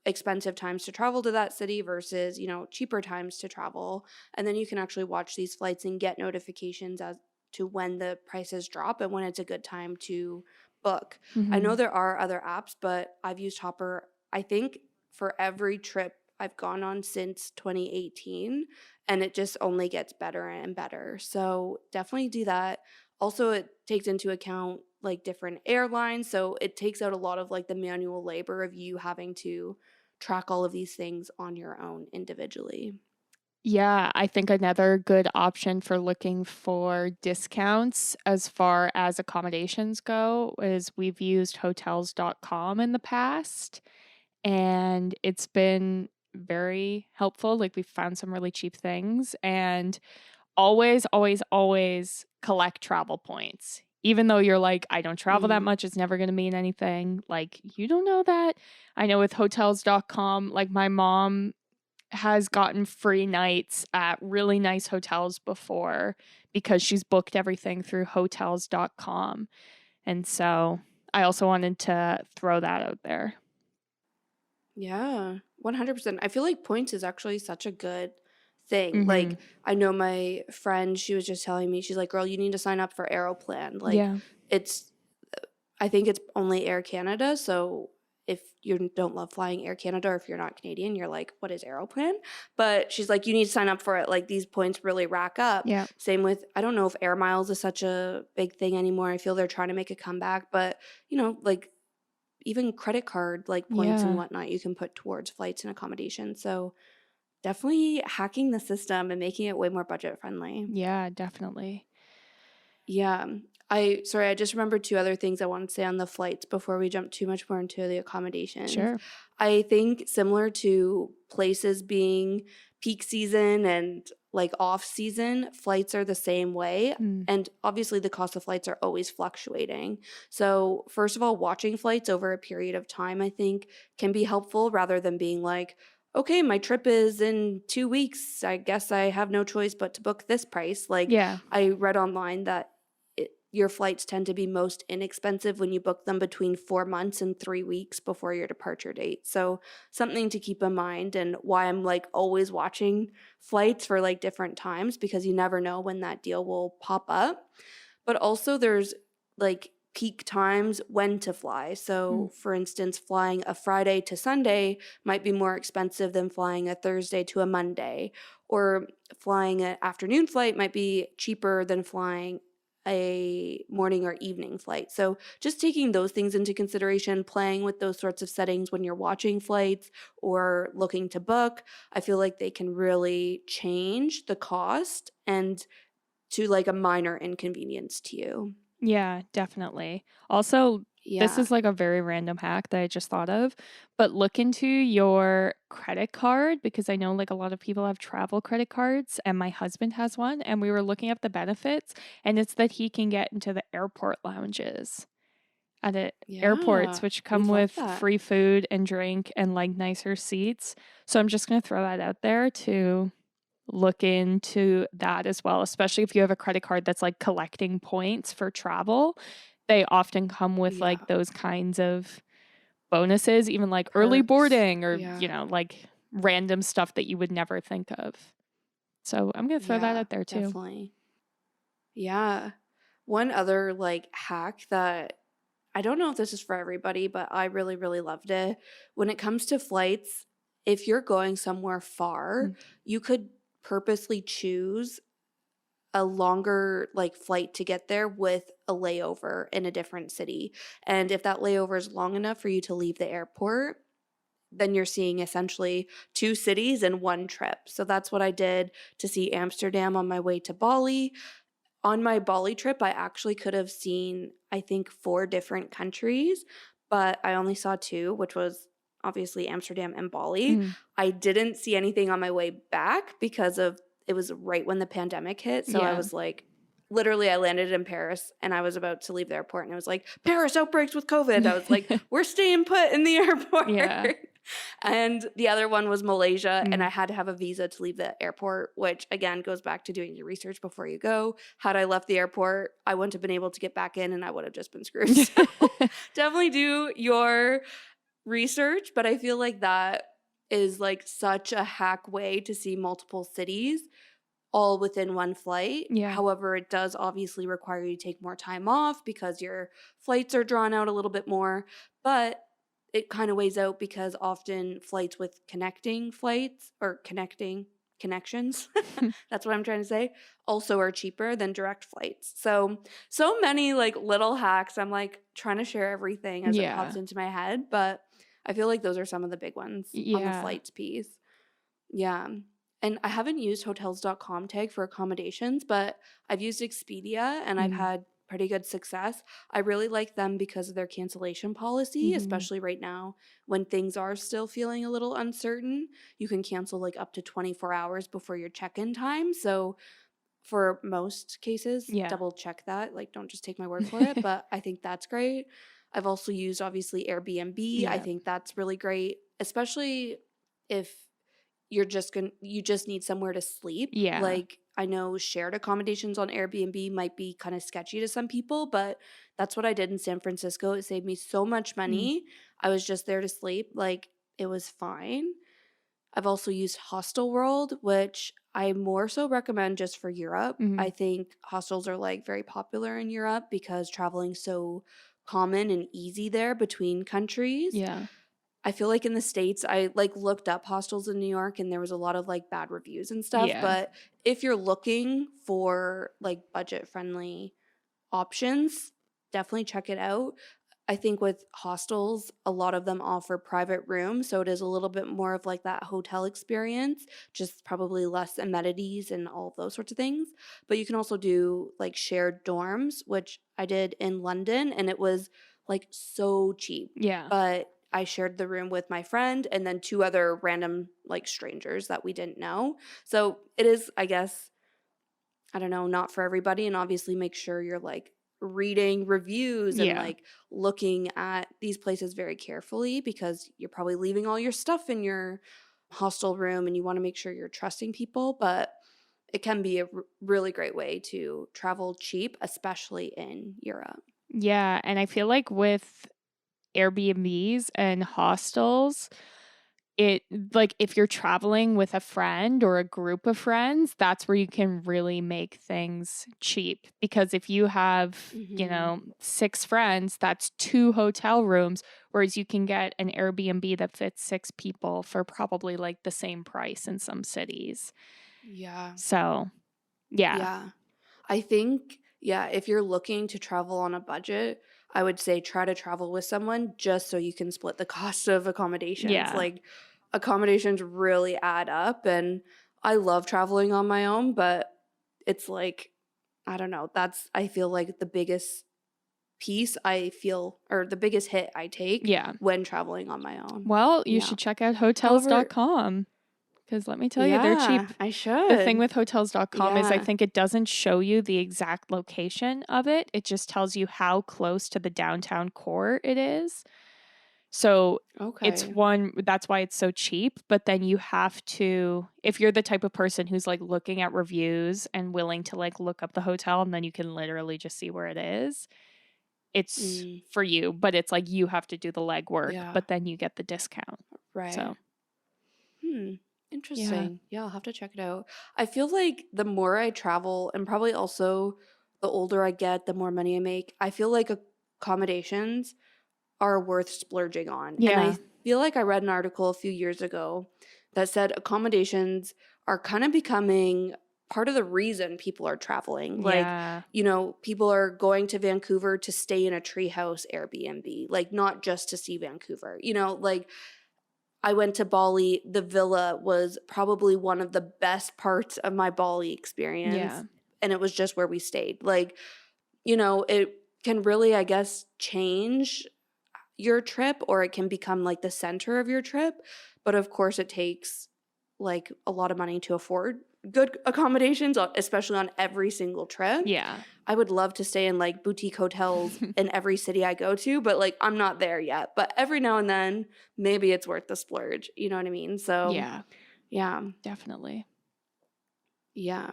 expensive times to travel to that city versus, cheaper times to travel. And then you can actually watch these flights and get notifications as to when the prices drop and when it's a good time to book. I know Hmm. there are other apps, but I've used Hopper, I think, for every trip I've gone on since 2018, and it just only gets better and better. So definitely do that. Also, it takes into account like different airlines, so it takes out a lot of like the manual labor of you having to track all of these things on your own individually. Yeah, I think another good option for looking for discounts as far as accommodations go is we've used hotels.com in the past, and it's been very helpful. Like we've found some really cheap things, and always collect travel points. Even though you're like, I don't travel that Mm. much, it's never going to mean anything. Like, you don't know that. I know with hotels.com, like my mom has gotten free nights at really nice hotels before because she's booked everything through hotels.com. And so I also wanted to throw that out there. Yeah, 100%. I feel like points is actually such a good thing. Mhm. Like, I know my friend, she was just telling me, she's like, girl, you need to sign up for Aeroplan. Like, Yeah. it's, I think it's only Air Canada. So if you don't love flying Air Canada or if you're not Canadian, you're like, what is Aeroplan? But she's like, you need to sign up for it. Like, these points really rack up. Yeah. Same with, I don't know if Air Miles is such a big thing anymore. I feel they're trying to make a comeback, but, like, even credit card like points and Yeah. whatnot you can put towards flights and accommodation. So definitely hacking the system and making it way more budget friendly. Yeah, definitely. Yeah. I just remembered two other things I wanted to say on the flights before we jump too much more into the accommodations. Sure. I think similar to places being peak season and like off season, flights are the same way. Mm. And obviously, the cost of flights are always fluctuating. So, first of all, watching flights over a period of time, I think, can be helpful rather than being like, okay, my trip is in 2 weeks. I guess I have no choice but to book this price. Like, Yeah. I read online that your flights tend to be most inexpensive when you book them between 4 months and 3 weeks before your departure date. So something to keep in mind, and why I'm like always watching flights for like different times, because you never know when that deal will pop up. But also there's like peak times when to fly. Mm. So for instance, flying a Friday to Sunday might be more expensive than flying a Thursday to a Monday, or flying an afternoon flight might be cheaper than flying a morning or evening flight. So just taking those things into consideration, playing with those sorts of settings when you're watching flights or looking to book, I feel like they can really change the cost and to like a minor inconvenience to you. Yeah, definitely. Also, this Yeah. is like a very random hack that I just thought of, but look into your credit card because I know like a lot of people have travel credit cards and my husband has one and we were looking up the benefits and it's that he can get into the airport lounges at airports Yeah. which come We'd love with that. free food and drink and like nicer seats. So I'm just going to throw that out there to look into that as well, especially if you have a credit card that's like collecting points for travel. They often come with Yeah. like those kinds of bonuses, even like early Perks. boarding or, Yeah. like random stuff that you would never think of. So I'm going to throw that Yeah, out there too. definitely. Yeah. One other like hack that I don't know if this is for everybody, but I really, really loved it. When it comes to flights, if you're going somewhere far, Mm. you could purposely choose a longer like flight to get there with a layover in a different city. And if that layover is long enough for you to leave the airport, then you're seeing essentially two cities in one trip. So that's what I did to see Amsterdam on my way to Bali. On my Bali trip, I actually could have seen, I think, 4 different countries, but I only saw 2, which was obviously Amsterdam and Bali. Mm. I didn't see anything on my way back because of it was right when the pandemic hit, so I Yeah. was like literally I landed in Paris and I was about to leave the airport and it was like, "Paris outbreaks with COVID." I was like, "We're staying put in the Yeah. airport." And the other one was Malaysia, and I Mm. had to have a visa to leave the airport, which again goes back to doing your research before you go. Had I left the airport, I wouldn't have been able to get back in and I would have just been screwed. So definitely do your research, but I feel like that is like such a hack way to see multiple cities all within one flight. Yeah. However, it does obviously require you to take more time off because your flights are drawn out a little bit more, but it kind of weighs out because often flights with connecting flights or connecting connections, that's what I'm trying to say, also are cheaper than direct flights. So many like little hacks. I'm like trying to share everything as it pops Yeah. into my head, but I feel like those are some of the big ones on the Yeah. flights piece. Yeah. And I haven't used hotels.com tag for accommodations, but I've used Expedia and I've Mm. had pretty good success. I really like them because of their cancellation policy, Mhm. especially right now when things are still feeling a little uncertain. You can cancel like up to 24 hours before your check-in time. So for most cases, Yeah. double check that. Like, don't just take my word for it, but I think that's great. I've also used obviously Airbnb. I Yeah. think that's really great, especially if you just need somewhere to sleep. Yeah. Like, I know shared accommodations on Airbnb might be kind of sketchy to some people, but that's what I did in San Francisco. It saved me so much Mm. money. I was just there to sleep. Like, it was fine. I've also used Hostel World, which I more so recommend just for Europe. I Mhm. think hostels are like very popular in Europe because traveling's so common and easy there between countries. Yeah. I feel like in the States, I like looked up hostels in New York and there was a lot of like bad reviews and stuff. Yeah. But if you're looking for like budget friendly options, definitely check it out. I think with hostels, a lot of them offer private rooms, so it is a little bit more of like that hotel experience, just probably less amenities and all of those sorts of things. But you can also do like shared dorms, which I did in London, and it was like so cheap. Yeah. But I shared the room with my friend and then 2 other random like strangers that we didn't know. So it is, I guess, I don't know, not for everybody. And obviously make sure you're like reading reviews and Yeah. like looking at these places very carefully because you're probably leaving all your stuff in your hostel room and you want to make sure you're trusting people. But it can be a really great way to travel cheap, especially in Europe. Yeah, and I feel like with Airbnbs and hostels, it like if you're traveling with a friend or a group of friends, that's where you can really make things cheap. Because if you have, Hmm. 6 friends, that's 2 hotel rooms, whereas you can get an Airbnb that fits 6 people for probably like the same price in some cities. Yeah. So, yeah. Yeah. I think, yeah, if you're looking to travel on a budget, I would say try to travel with someone just so you can split the cost of accommodations. Yeah. Like, accommodations really add up. And I love traveling on my own, but it's like, I don't know, I feel like the biggest piece I feel, or the biggest hit I take Yeah. when traveling on my own. Well, you Yeah. should check out However, hotels.com because let me tell you, they're yeah, cheap. I The thing should. with hotels.com is I Yeah. think it doesn't show you the exact location of it. It just tells you how close to the downtown core it is. So Okay. that's why it's so cheap. But then you have to, if you're the type of person who's like looking at reviews and willing to like look up the hotel and then you can literally just see where it is, it's Mm, for you. But it's like you have to do the legwork, yeah. but then you get the discount. Right. So, Hmm. yeah. Interesting. Yeah, I'll have to check it out. I feel like the more I travel, and probably also the older I get, the more money I make, I feel like accommodations are worth splurging on. And I Yeah. feel like I read an article a few years ago that said accommodations are kind of becoming part of the reason people are traveling. Like, Yeah. people are going to Vancouver to stay in a treehouse Airbnb, like not just to see Vancouver. Like I went to Bali. The villa was probably one of the best parts of my Bali experience. Yeah. And it was just where we stayed. Like, it can really, I guess, change your trip, or it can become like the center of your trip. But of course, it takes like a lot of money to afford good accommodations, especially on every single trip. Yeah. I would love to stay in like boutique hotels in every city I go to, but like I'm not there yet. But every now and then, maybe it's worth the splurge. You know what I mean? So, Yeah. yeah, Definitely. yeah.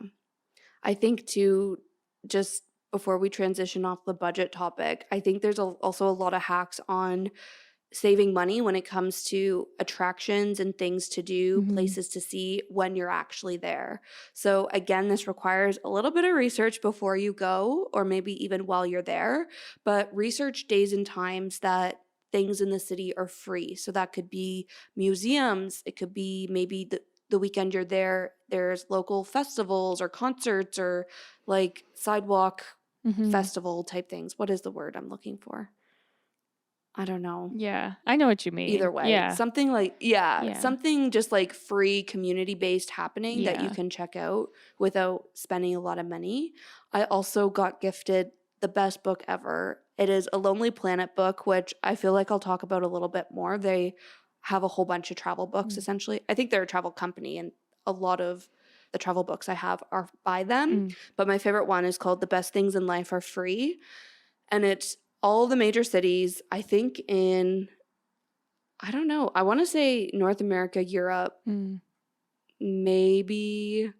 I think too, just before we transition off the budget topic, I think there's also a lot of hacks on saving money when it comes to attractions and things to do, Mhm. places to see when you're actually there. So, again, this requires a little bit of research before you go, or maybe even while you're there, but research days and times that things in the city are free. So, that could be museums, it could be maybe the weekend you're there, there's local festivals or concerts or like sidewalk Mhm. festival type things. What is the word I'm looking for? I don't know. Yeah. I know what you Either mean. way, Yeah. something like, yeah, Yeah. something just like free community-based happening that you Yeah. can check out without spending a lot of money. I also got gifted the best book ever. It is a Lonely Planet book, which I feel like I'll talk about a little bit more. They have a whole bunch of travel books Mm. essentially. I think they're a travel company, and a lot of the travel books I have are by them, Mm. but my favorite one is called The Best Things in Life Are Free, and it's all the major cities, I think in, I don't know. I want to say North America, Europe, Mm. maybe.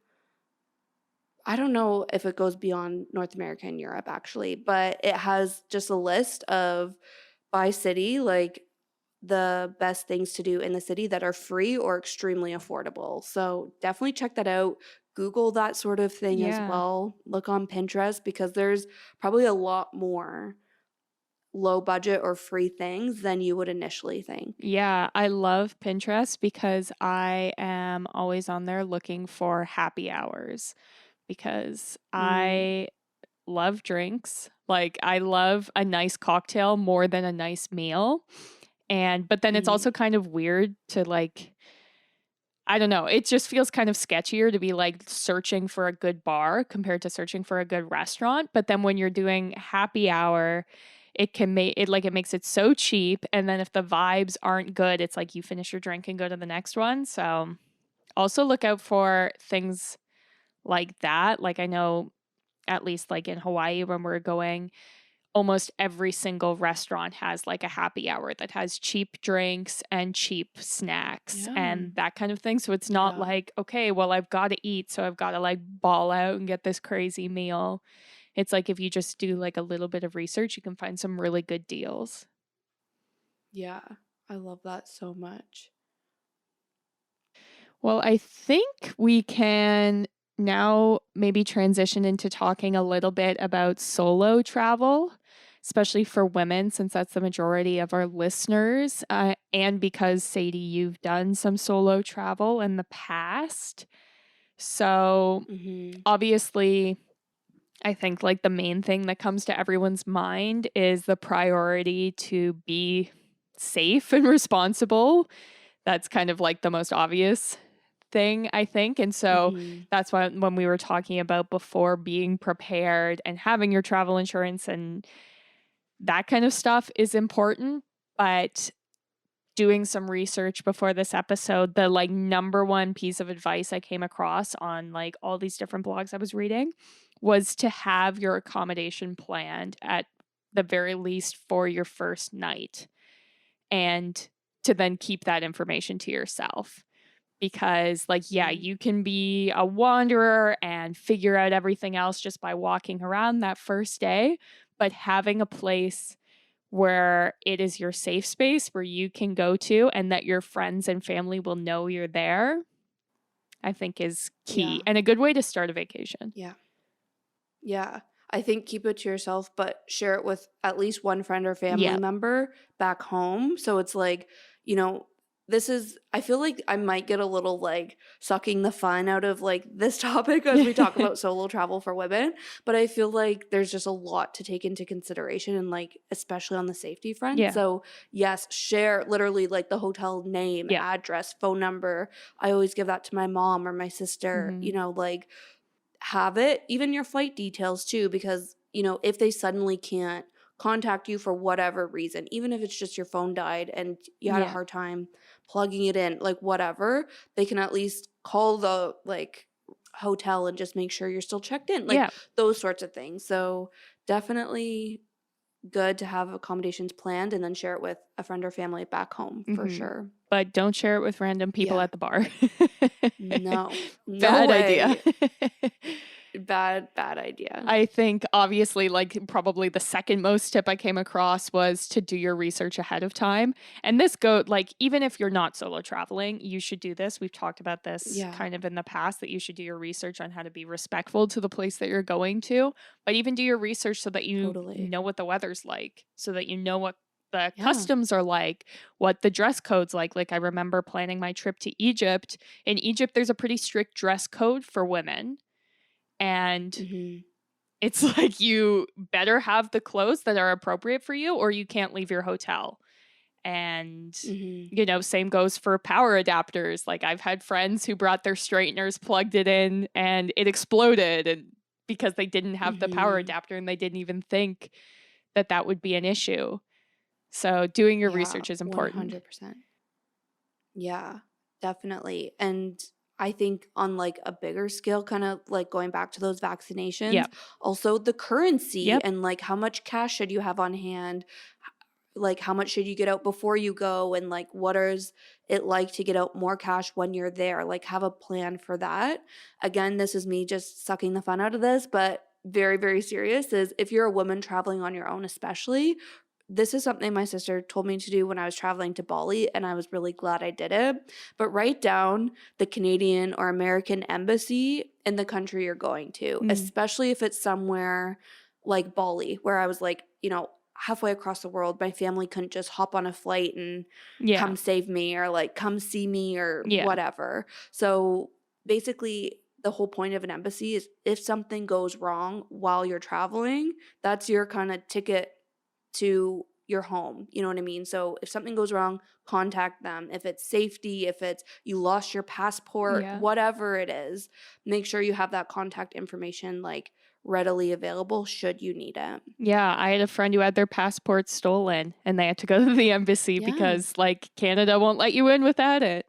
I don't know if it goes beyond North America and Europe actually, but it has just a list of by city, like the best things to do in the city that are free or extremely affordable. So definitely check that out. Google that sort of thing as Yeah. well. Look on Pinterest because there's probably a lot more low budget or free things than you would initially think. Yeah, I love Pinterest because I am always on there looking for happy hours because Mm, I love drinks. Like I love a nice cocktail more than a nice meal. But then it's mm. also kind of weird to like I don't know. It just feels kind of sketchier to be like searching for a good bar compared to searching for a good restaurant. But then when you're doing happy hour, it can make it like it makes it so cheap. And then if the vibes aren't good, it's like you finish your drink and go to the next one. So also look out for things like that. Like I know at least like in Hawaii when we're going, almost every single restaurant has like a happy hour that has cheap drinks and cheap snacks Yeah. and that kind of thing. So it's not Yeah. like, okay, well, I've got to eat, so I've got to like ball out and get this crazy meal. It's like if you just do like a little bit of research, you can find some really good deals. Yeah. I love that so much. Well, I think we can now maybe transition into talking a little bit about solo travel, especially for women, since that's the majority of our listeners. And because, Sadie, you've done some solo travel in the past. So, Mm-hmm. obviously, I think like the main thing that comes to everyone's mind is the priority to be safe and responsible. That's kind of like the most obvious thing, I think. And so Mm-hmm. that's why when we were talking about before being prepared and having your travel insurance and that kind of stuff is important. But doing some research before this episode, the like number one piece of advice I came across on like all these different blogs I was reading was to have your accommodation planned at the very least for your first night and to then keep that information to yourself. Because, like, yeah, Mm-hmm. you can be a wanderer and figure out everything else just by walking around that first day, but having a place where it is your safe space where you can go to and that your friends and family will know you're there, I think is key Yeah. and a good way to start a vacation. Yeah. Yeah. I think keep it to yourself, but share it with at least one friend or family Yeah. member back home. So it's like, you know, I feel like I might get a little like sucking the fun out of like this topic as we talk about solo travel for women. But I feel like there's just a lot to take into consideration and like, especially on the safety front. Yeah. So, yes, share literally like the hotel name, Yeah. address, phone number. I always give that to my mom or my sister, Mhm. like have it, even your flight details too, because, if they suddenly can't contact you for whatever reason, even if it's just your phone died and you had a Yeah. hard time plugging it in, like whatever, they can at least call the like hotel and just make sure you're still checked in, like Yeah. those sorts of things. So definitely good to have accommodations planned and then share it with a friend or family back home for Mhm. sure. But don't share it with random people Yeah. at the bar. No, no Bad idea. way. Bad idea. I think obviously like probably the second most tip I came across was to do your research ahead of time. And this like even if you're not solo traveling, you should do this. We've talked about this Yeah, kind of in the past that you should do your research on how to be respectful to the place that you're going to, but even do your research so that you totally. know what the weather's like, so that you know what the Yeah. customs are like, what the dress code's like. Like I remember planning my trip to Egypt. In Egypt there's a pretty strict dress code for women. And Mhm. it's like you better have the clothes that are appropriate for you or you can't leave your hotel. And, Mhm. same goes for power adapters. Like I've had friends who brought their straighteners, plugged it in, and it exploded and because they didn't have the power Mhm. adapter and they didn't even think that that would be an issue. So doing your Yeah, research is important. 100%. Yeah, definitely. And I think on like a bigger scale, kind of like going back to those vaccinations, Yep. also the currency Yep. and like how much cash should you have on hand? Like how much should you get out before you go? And like what is it like to get out more cash when you're there? Like have a plan for that. Again, this is me just sucking the fun out of this, but very, very serious is if you're a woman traveling on your own, especially, this is something my sister told me to do when I was traveling to Bali, and I was really glad I did it. But write down the Canadian or American embassy in the country you're going to, Mm. especially if it's somewhere like Bali, where I was like, halfway across the world. My family couldn't just hop on a flight and Yeah. come save me or like come see me or Yeah. whatever. So basically, the whole point of an embassy is if something goes wrong while you're traveling, that's your kind of ticket to your home. You know what I mean? So if something goes wrong, contact them. If it's safety, if it's you lost your passport, Yeah. whatever it is, make sure you have that contact information like readily available should you need it. Yeah, I had a friend who had their passport stolen and they had to go to the embassy Yeah. because like Canada won't let you in without it.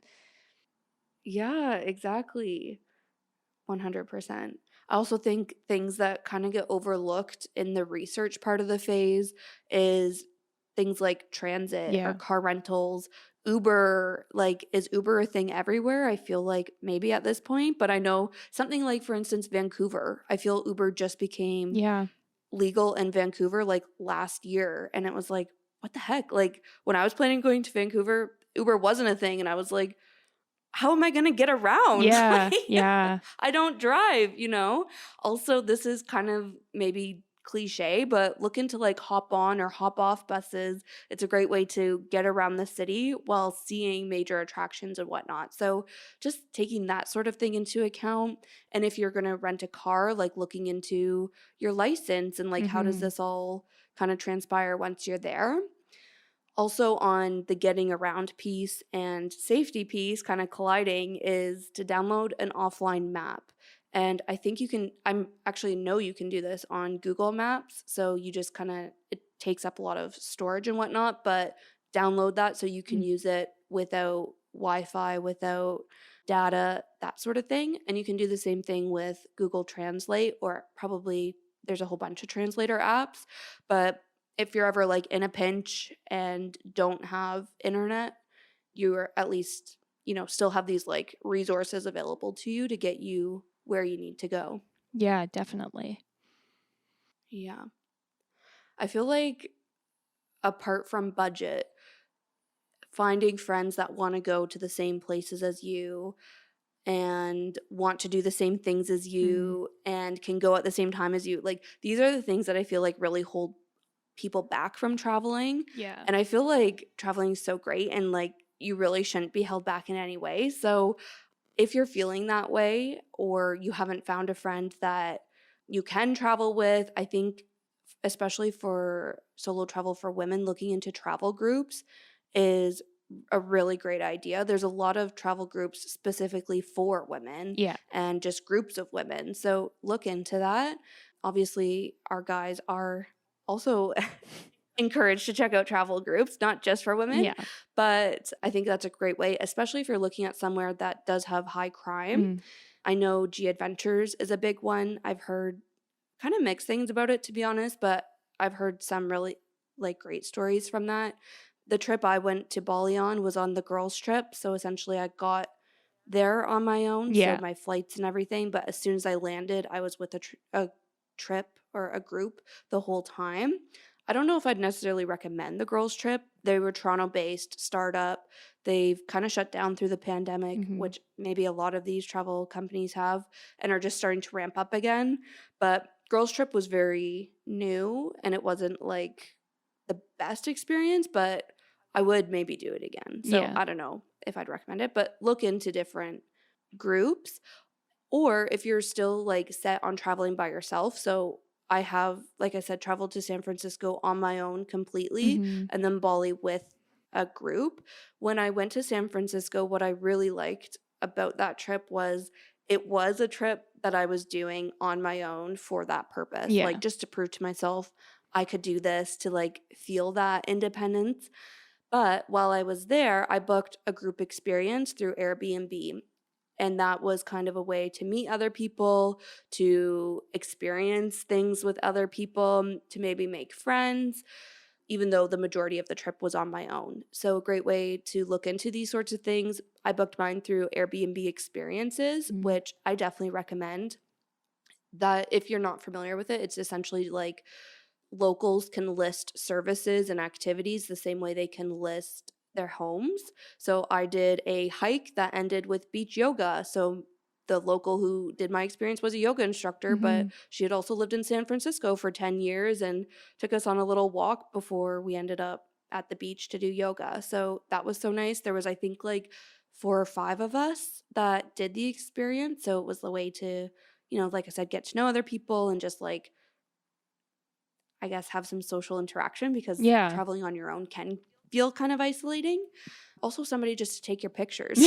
Yeah, exactly. 100%. I also think things that kind of get overlooked in the research part of the phase is things like transit or Yeah. car rentals, Uber. Like, is Uber a thing everywhere? I feel like maybe at this point, but I know something like, for instance, Vancouver. I feel Uber just became Yeah. legal in Vancouver like last year. And it was like, what the heck? Like, when I was planning on going to Vancouver, Uber wasn't a thing. And I was like, how am I going to get around? Yeah. Like, Yeah. I don't drive, you know? Also, this is kind of maybe cliche, but look into like hop on or hop off buses. It's a great way to get around the city while seeing major attractions and whatnot. So, just taking that sort of thing into account. And if you're going to rent a car, like looking into your license and like how does Mhm. this all kind of transpire once you're there. Also, on the getting around piece and safety piece kind of colliding is to download an offline map. And I think you can, I'm actually know you can do this on Google Maps. So you just kind of, it takes up a lot of storage and whatnot, but download that so you can Mm. use it without Wi Fi, without data, that sort of thing. And you can do the same thing with Google Translate, or probably there's a whole bunch of translator apps. But if you're ever like in a pinch and don't have internet, you're at least, still have these like resources available to you to get you where you need to go. Yeah, definitely. Yeah. I feel like apart from budget, finding friends that want to go to the same places as you and want to do the same things as Mm. you and can go at the same time as you, like these are the things that I feel like really hold people back from traveling. Yeah. And I feel like traveling is so great and like you really shouldn't be held back in any way. So if you're feeling that way or you haven't found a friend that you can travel with, I think especially for solo travel for women, looking into travel groups is a really great idea. There's a lot of travel groups specifically for women Yeah. and just groups of women. So look into that. Obviously, our guys are also encouraged to check out travel groups, not just for women, Yeah. but I think that's a great way, especially if you're looking at somewhere that does have high crime. Mm. I know G Adventures is a big one. I've heard kind of mixed things about it, to be honest, but I've heard some really like great stories from that. The trip I went to Bali on was on the girls' trip, so essentially I got there on my own, so Yeah. my flights and everything. But as soon as I landed, I was with a trip or a group the whole time. I don't know if I'd necessarily recommend the girls' trip. They were Toronto based startup. They've kind of shut down through the pandemic, Mhm. which maybe a lot of these travel companies have, and are just starting to ramp up again. But girls' trip was very new and it wasn't like the best experience, but I would maybe do it again. So Yeah. I don't know if I'd recommend it, but look into different groups. Or if you're still like set on traveling by yourself. So I have, like I said, traveled to San Francisco on my own completely Mhm. and then Bali with a group. When I went to San Francisco, what I really liked about that trip was it was a trip that I was doing on my own for that purpose, Yeah. like just to prove to myself I could do this, to like feel that independence. But while I was there, I booked a group experience through Airbnb. And that was kind of a way to meet other people, to experience things with other people, to maybe make friends, even though the majority of the trip was on my own. So, a great way to look into these sorts of things. I booked mine through Airbnb experiences, Mm. which I definitely recommend. That if you're not familiar with it, it's essentially like locals can list services and activities the same way they can list their homes. So I did a hike that ended with beach yoga. So the local who did my experience was a yoga instructor, but Mhm. she had also lived in San Francisco for 10 years and took us on a little walk before we ended up at the beach to do yoga. So that was so nice. There was, I think, like 4 or 5 of us that did the experience. So it was the way to, like I said, get to know other people and just like I guess, have some social interaction because Yeah. traveling on your own can feel kind of isolating. Also, somebody just to take your pictures.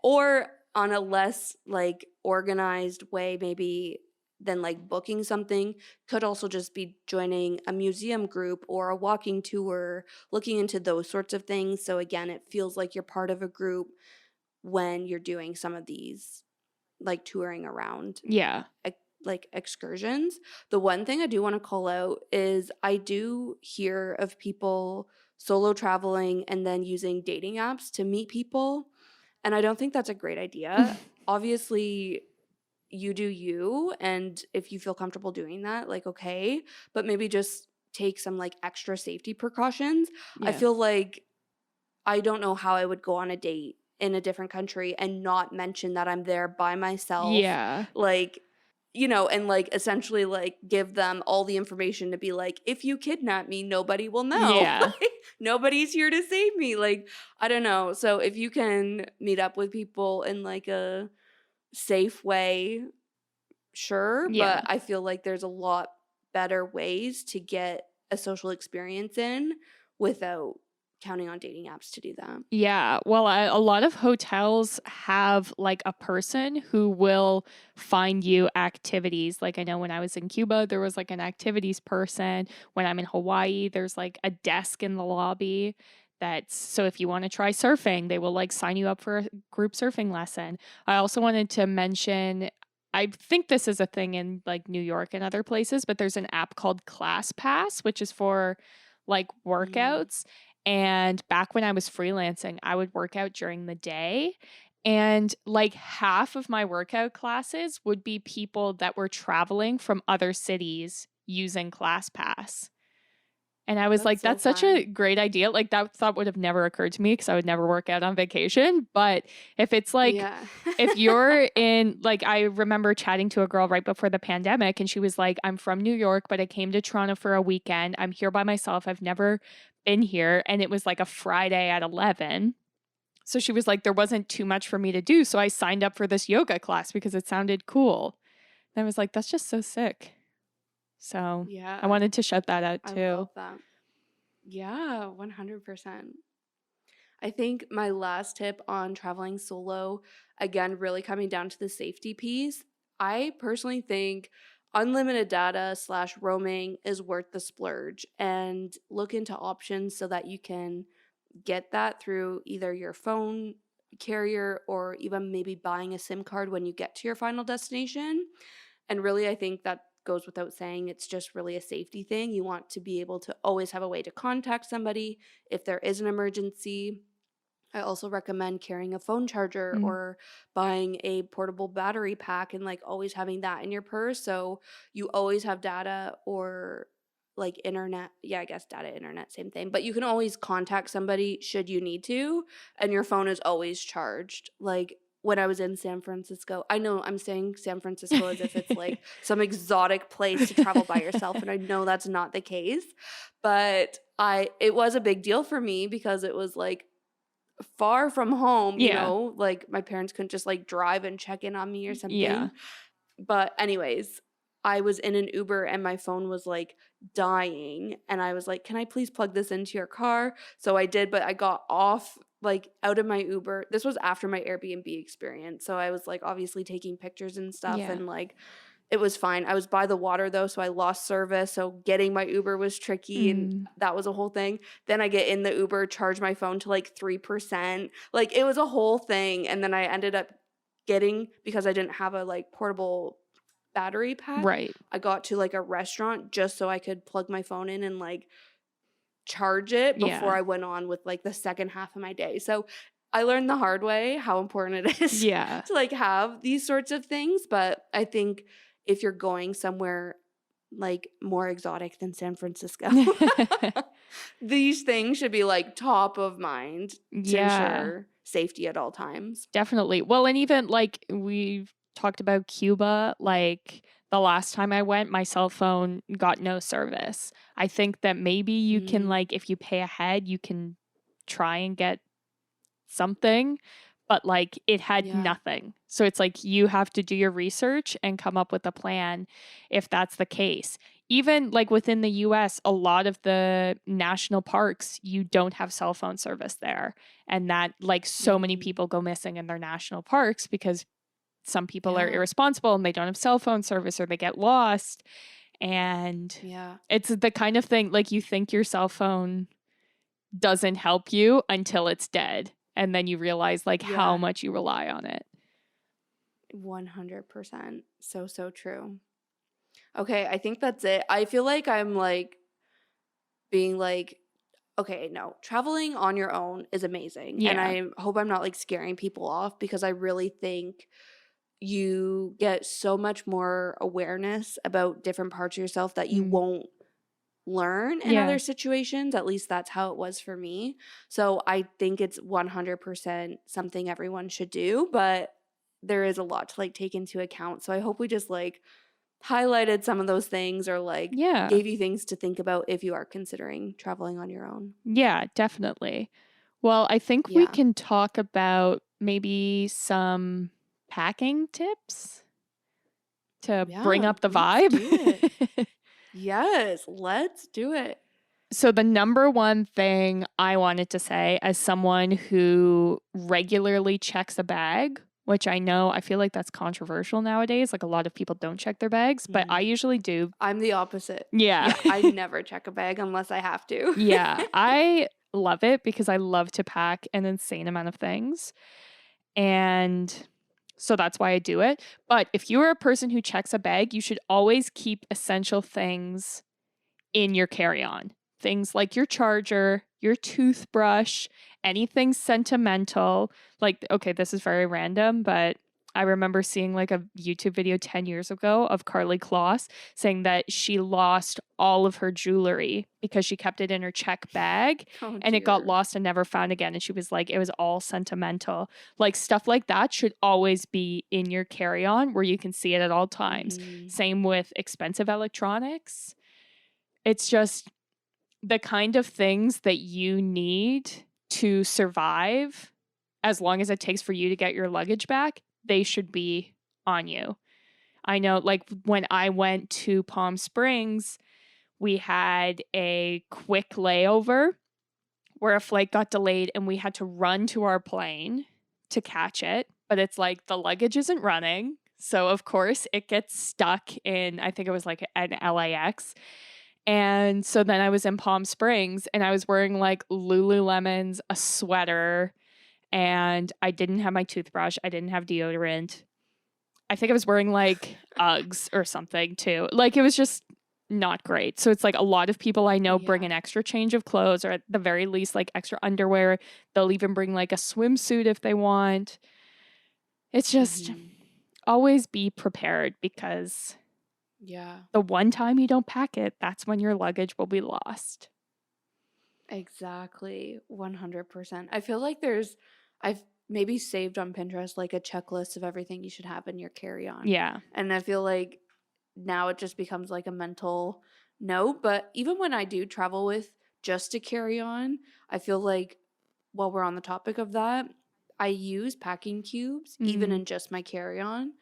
Or on a less like organized way, maybe than like booking something, could also just be joining a museum group or a walking tour, looking into those sorts of things. So, again, it feels like you're part of a group when you're doing some of these like touring around Yeah. like excursions. The one thing I do want to call out is I do hear of people solo traveling and then using dating apps to meet people. And I don't think that's a great idea. Obviously, you do you. And if you feel comfortable doing that, like, okay, but maybe just take some like extra safety precautions. I Yeah. feel like I don't know how I would go on a date in a different country and not mention that I'm there by myself. Yeah. Like, and like essentially like give them all the information to be like, if you kidnap me, nobody will know. Yeah. Nobody's here to save me. Like, I don't know. So if you can meet up with people in like a safe way, sure. Yeah. But I feel like there's a lot better ways to get a social experience in without counting on dating apps to do that. Yeah. Well, a lot of hotels have like a person who will find you activities. Like I know when I was in Cuba, there was like an activities person. When I'm in Hawaii, there's like a desk in the lobby. That's so if you want to try surfing, they will like sign you up for a group surfing lesson. I also wanted to mention, I think this is a thing in like New York and other places, but there's an app called ClassPass, which is for like Mm. workouts. And back when I was freelancing, I would work out during the day. And like half of my workout classes would be people that were traveling from other cities using ClassPass. And I was That's like, so that's such a fun. great idea. Like that thought would have never occurred to me because I would never work out on vacation. But if it's like, Yeah. if you're in, like, I remember chatting to a girl right before the pandemic, and she was like, I'm from New York, but I came to Toronto for a weekend. I'm here by myself. I've never been here. And it was like a Friday at 11. So she was like, there wasn't too much for me to do. So I signed up for this yoga class because it sounded cool. And I was like, that's just so sick. So I Yeah. wanted to shout that out I too. love that. Yeah, 100%. I think my last tip on traveling solo, again, really coming down to the safety piece, I personally think unlimited data slash roaming is worth the splurge and look into options so that you can get that through either your phone carrier or even maybe buying a SIM card when you get to your final destination. And really, I think that goes without saying. It's just really a safety thing. You want to be able to always have a way to contact somebody if there is an emergency. I also recommend carrying a phone charger Mm, or buying a portable battery pack and like always having that in your purse so you always have data or like internet. Yeah, I guess data, internet, same thing. But you can always contact somebody should you need to, and your phone is always charged. Like when I was in San Francisco, I know I'm saying San Francisco as if it's like some exotic place to travel by yourself, and I know that's not the case. But it was a big deal for me because it was like far from home, yeah. like my parents couldn't just like drive and check in on me or Yeah. something. But anyways, I was in an Uber and my phone was like dying and I was like, "Can I please plug this into your car?" So I did, but I got off like out of my Uber. This was after my Airbnb experience. So I was like obviously taking pictures and stuff Yeah. and like it was fine. I was by the water though, so I lost service. So getting my Uber was tricky and Mm, that was a whole thing. Then I get in the Uber, charge my phone to like 3%. Like it was a whole thing. And then I ended up getting, because I didn't have a like portable battery pack, right. I got to like a restaurant just so I could plug my phone in and like charge it before Yeah. I went on with like the second half of my day. So I learned the hard way how important it is Yeah. to like have these sorts of things. But I think if you're going somewhere like more exotic than San Francisco, these things should be like top of mind to Yeah, ensure safety at all times. definitely. Well, and even like we've talked about Cuba, like the last time I went, my cell phone got no service. I think that maybe you can, Mm, like, if you pay ahead, you can try and get something, but like it had yeah. nothing. So it's like you have to do your research and come up with a plan if that's the case. Even like within the US, a lot of the national parks, you don't have cell phone service there. And that, like, so many Mm, people go missing in their national parks because some people are yeah. irresponsible and they don't have cell phone service or they get lost. And Yeah. it's the kind of thing like you think your cell phone doesn't help you until it's dead. And then you realize like how Yeah. much you rely on it. 100%. So, so true. Okay, I think that's it. I feel like I'm like being like, okay, no, traveling on your own is amazing. And Yeah. I hope I'm not like scaring people off because I really think you get so much more awareness about different parts of yourself that you Mm. won't learn in Yeah. other situations. At least that's how it was for me. So I think it's 100% something everyone should do, but there is a lot to like take into account. So I hope we just like highlighted some of those things or like Yeah. gave you things to think about if you are considering traveling on your own. Yeah, definitely. Well, I think we Yeah. can talk about maybe some packing tips to bring Yeah, up the let's do it. vibe. Yes, let's do it. So, the number one thing I wanted to say as someone who regularly checks a bag, which I feel like that's controversial nowadays. Like a lot of people don't check their bags, but I usually do. I'm the opposite. Yeah. Yeah, I never check a bag unless I have to. Yeah. I love it because I love to pack an insane amount of things. And so that's why I do it. But if you are a person who checks a bag, you should always keep essential things in your carry on. Things like your charger, your toothbrush, anything sentimental. Like, okay, this is very random, but I remember seeing like a YouTube video 10 years ago of Carly Kloss saying that she lost all of her jewelry because she kept it in her check bag Oh and it got dear. lost and never found again. And she was like, it was all sentimental. Like stuff like that should always be in your carry on where you can see it at all times. Same with expensive electronics. It's just the kind of things that you need to survive as long as it takes for you to get your luggage back, they should be on you. I know, like, when I went to Palm Springs, we had a quick layover where a flight got delayed and we had to run to our plane to catch it. But it's like the luggage isn't running. So, of course, it gets stuck in, I think it was like an LAX. And so then I was in Palm Springs and I was wearing like Lululemons, a sweater, and I didn't have my toothbrush. I didn't have deodorant. I think I was wearing like Uggs or something too. Like it was just not great. So it's like a lot of people I know bring Yeah. an extra change of clothes or at the very least like extra underwear. They'll even bring like a swimsuit if they want. It's just always be prepared because Yeah, the one time you don't pack it, that's when your luggage will be lost. exactly. 100%. I feel like I've maybe saved on Pinterest like a checklist of everything you should have in your carry on. Yeah. And I feel like now it just becomes like a mental note. But even when I do travel with just a carry on, I feel like while we're on the topic of that, I use packing cubes even in just my carry on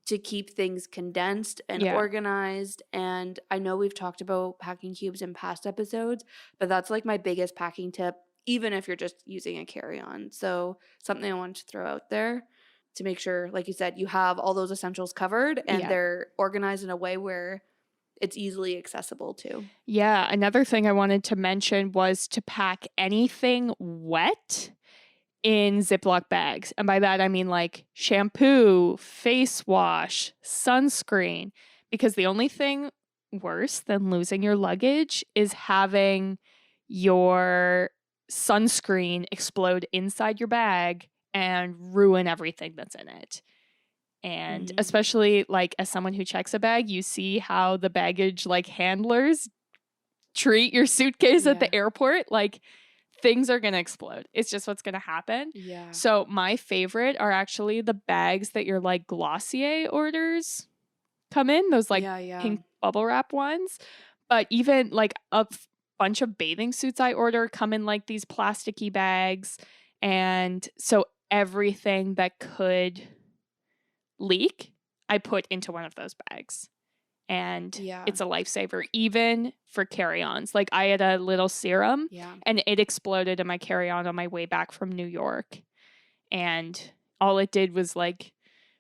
to keep things condensed and Yeah. organized. And I know we've talked about packing cubes in past episodes, but that's like my biggest packing tip, even if you're just using a carry on. So, something I wanted to throw out there to make sure, like you said, you have all those essentials covered and Yeah. they're organized in a way where it's easily accessible too. Yeah. Another thing I wanted to mention was to pack anything wet in Ziploc bags. And by that, I mean like shampoo, face wash, sunscreen, because the only thing worse than losing your luggage is having your sunscreen explode inside your bag and ruin everything that's in it. And especially like as someone who checks a bag, you see how the baggage like handlers treat your suitcase at the airport. Like things are going to explode. It's just what's going to happen. Yeah. So my favorite are actually the bags that your like Glossier orders come in, those like pink bubble wrap ones. But even like a bunch of bathing suits I order come in like these plasticky bags. And so everything that could leak, I put into one of those bags. And it's a lifesaver, even for carry-ons. Like I had a little serum and it exploded in my carry-on on my way back from New York. And all it did was like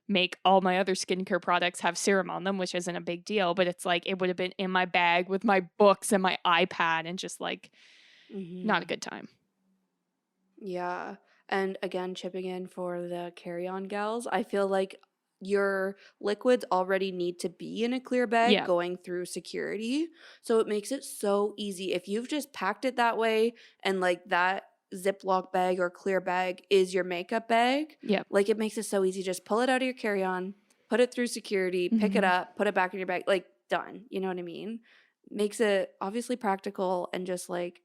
make all my other skincare products have serum on them, which isn't a big deal. But it's like it would have been in my bag with my books and my iPad and just like not a good time. Yeah. And again, chipping in for the carry-on gals, I feel like your liquids already need to be in a clear bag Yeah. going through security. So it makes it so easy. If you've just packed it that way and like that Ziploc bag or clear bag is your makeup bag, Yep. like it makes it so easy. Just pull it out of your carry-on, put it through security, pick it Mhm. up, put it back in your bag, like done. You know what I mean? Makes it obviously practical and just like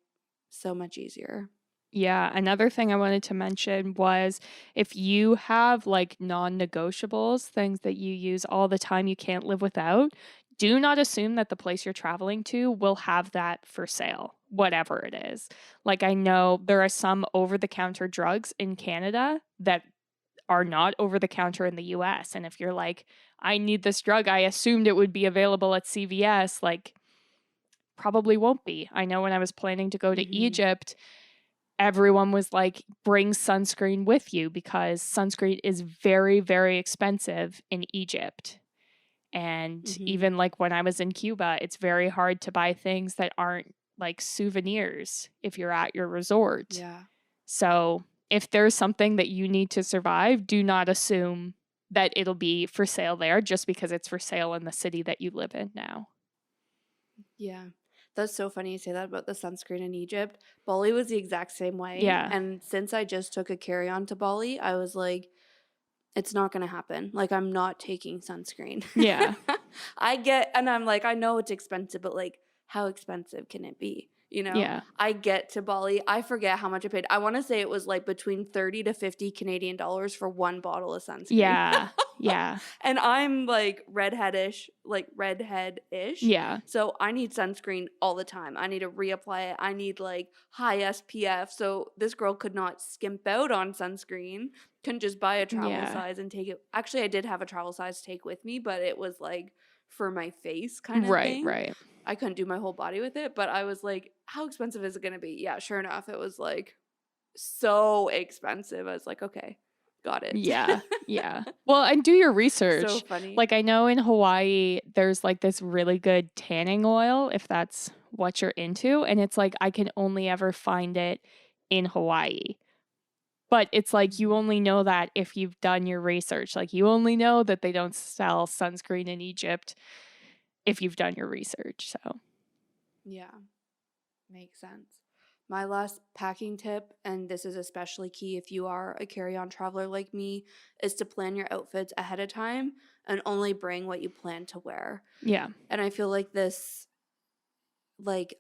so much easier. Yeah, another thing I wanted to mention was if you have like non-negotiables, things that you use all the time you can't live without, do not assume that the place you're traveling to will have that for sale, whatever it is. Like I know there are some over-the-counter drugs in Canada that are not over the counter in the US. And if you're like, I need this drug, I assumed it would be available at CVS, like probably won't be. I know when I was planning to go to Mhm. Egypt, everyone was like, bring sunscreen with you because sunscreen is very, very expensive in Egypt. And Mhm. even like when I was in Cuba, it's very hard to buy things that aren't like souvenirs if you're at your resort. Yeah. So if there's something that you need to survive, do not assume that it'll be for sale there just because it's for sale in the city that you live in now. Yeah. That's so funny you say that about the sunscreen in Egypt. Bali was the exact same way. Yeah. And since I just took a carry on to Bali, I was like, it's not going to happen. Like, I'm not taking sunscreen. Yeah. And I'm like, I know it's expensive, but like, how expensive can it be? You know, Yeah. I get to Bali, I forget how much I paid. I want to say it was like between 30 to 50 Canadian dollars for one bottle of sunscreen. Yeah. Yeah. And I'm like redhead-ish. Yeah. So I need sunscreen all the time. I need to reapply it. I need like high SPF. So this girl could not skimp out on sunscreen. Couldn't just buy a travel Yeah. size and take it. Actually, I did have a travel size to take with me, but it was like for my face kind of Right. thing. Right. I couldn't do my whole body with it, but I was like, how expensive is it going to be? Yeah, sure enough, it was like so expensive. I was like, okay, got it. Yeah. Yeah. Well, and do your So research. funny. Like I know in Hawaii there's like this really good tanning oil if that's what you're into, and it's like I can only ever find it in Hawaii. But it's like you Mhm. only know that if you've done your research. Like you only know that they don't sell sunscreen in Egypt if you've done your research. So, Yeah, makes sense. My last packing tip, and this is especially key if you are a carry on traveler like me, is to plan your outfits ahead of time and only bring what you plan to wear. yeah. And I feel like this, like,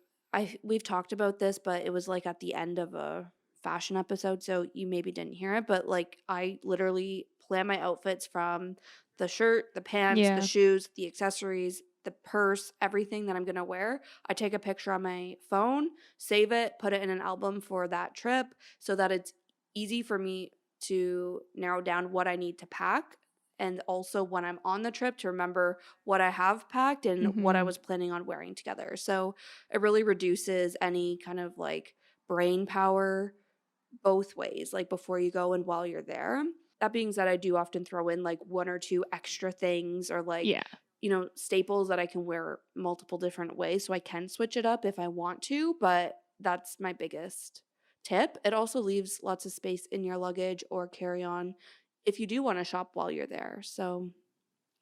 we've talked about this, but it was like at the end of a fashion episode, so you maybe didn't hear it, but like I literally plan my outfits from the shirt, the pants, the Yeah. shoes, the accessories, the purse, everything that I'm going to wear. I take a picture on my phone, save it, put it in an album for that trip so that it's easy for me to narrow down what I need to pack and also when I'm on the trip to remember what I have packed and what I Mhm. was planning on wearing together. So it really reduces any kind of like brain power both ways, like before you go and while you're there. That being said, I do often throw in like one or two extra things or like, Yeah. staples that I can wear multiple different ways so I can switch it up if I want to, but that's my biggest tip. It also leaves lots of space in your luggage or carry on if you do want to shop while you're there. So,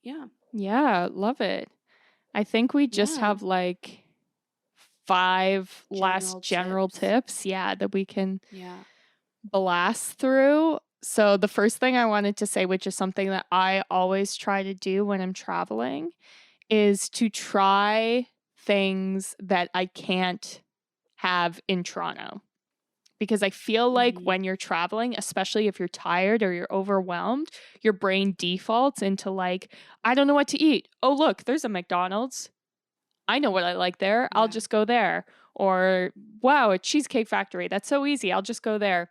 yeah. Yeah, love it. I think we just Yeah. have like 5 last General general tips. tips, yeah, that we can Yeah. blast through. So the first thing I wanted to say, which is something that I always try to do when I'm traveling, is to try things that I can't have in Toronto. Because I feel like Mhm. when you're traveling, especially if you're tired or you're overwhelmed, your brain defaults into like, I don't know what to eat. Oh, look, there's a McDonald's. I know what I like there. I'll Yeah. just go there. Or, wow, a Cheesecake Factory. That's so easy. I'll just go there.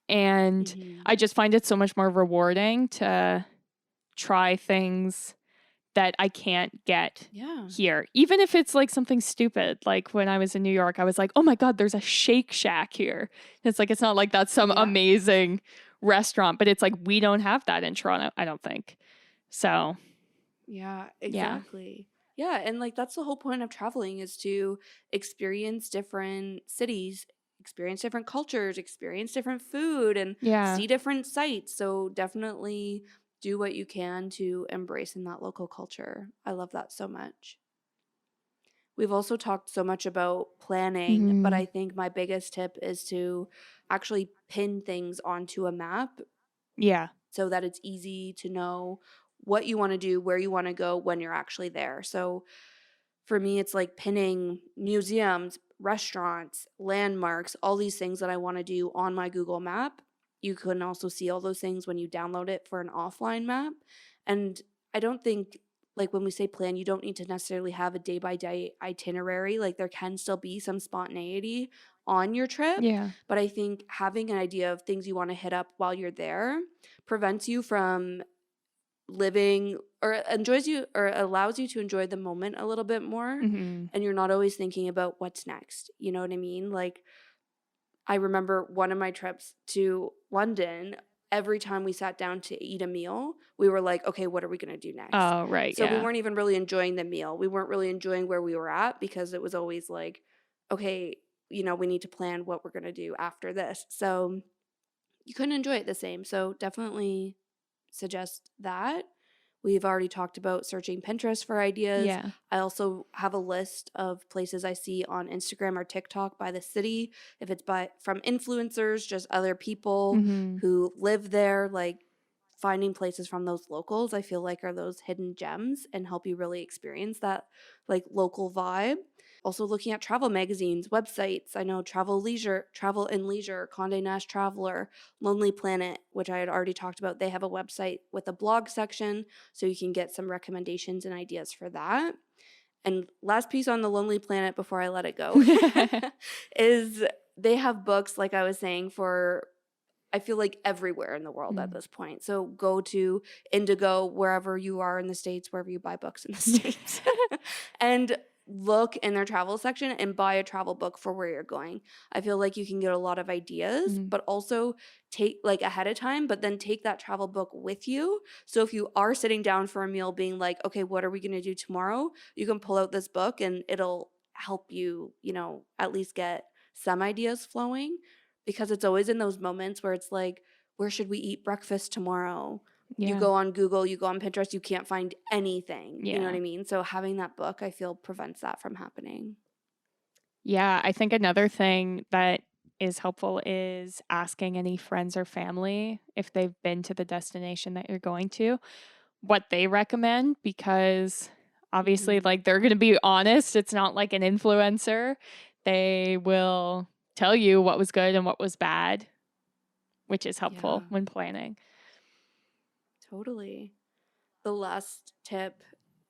And Mhm. I just find it so much more rewarding to try things that I can't get Yeah. here. Even if it's like something stupid. Like when I was in New York, I was like, oh my God, there's a Shake Shack here. It's like, it's not like that's some Yeah. amazing restaurant, but it's like, we don't have that in Toronto, I don't think. So, Yeah, yeah. exactly. Yeah, and like that's the whole point of traveling is to experience different cities, experience different cultures, experience different food, and Yeah. see different sights. So definitely do what you can to embrace in that local culture. I love that so much. We've also talked so much about planning, but Mhm. I think my biggest tip is to actually pin things onto a map Yeah. so that it's easy to know what you want to do, where you want to go when you're actually there. So for me, it's like pinning museums, restaurants, landmarks, all these things that I want to do on my Google map. You can also see all those things when you download it for an offline map. And I don't think, like, when we say plan, you don't need to necessarily have a day by day itinerary. Like, there can still be some spontaneity on your trip. Yeah. But I think having an idea of things you want to hit up while you're there prevents you from living or enjoys you or allows you to enjoy the moment a little bit more, Mhm. and you're not always thinking about what's next. You know what I mean? Like, I remember one of my trips to London, every time we sat down to eat a meal, we were like, okay, what are we going to do next? Oh, right. So we Yeah. weren't even really enjoying the meal. We weren't really enjoying where we were at because it was always like, okay, we need to plan what we're going to do after this. So you couldn't enjoy it the same. So definitely suggest that. We've already talked about searching Pinterest for ideas. Yeah. I also have a list of places I see on Instagram or TikTok by the city. If it's from influencers, just other people Mhm. who live there, like finding places from those locals, I feel like are those hidden gems and help you really experience that like local vibe. Also looking at travel magazines, websites. I know Travel and Leisure, Condé Nast Traveler, Lonely Planet, which I had already talked about. They have a website with a blog section, so you can get some recommendations and ideas for that. And last piece on the Lonely Planet before I let it go is they have books, like I was saying, for I feel like everywhere in the world at Mm. this point. So go to Indigo, wherever you are in the States, wherever you buy books in the States, and look in their travel section and buy a travel book for where you're going. I feel like you can get a lot of ideas, Mhm. but also take like ahead of time, but then take that travel book with you. So if you are sitting down for a meal being like, okay, what are we going to do tomorrow? You can pull out this book and it'll help you, at least get some ideas flowing, because it's always in those moments where it's like, where should we eat breakfast tomorrow? You Yeah. go on Google, you go on Pinterest, you can't find anything. You know what Yeah. I mean? So having that book, I feel, prevents that from happening. Yeah, I think another thing that is helpful is asking any friends or family if they've been to the destination that you're going to, what they recommend, because obviously, Mhm. like, they're going to be honest. It's not like an influencer. They will tell you what was good and what was bad, which is helpful Yeah, when planning. totally. The last tip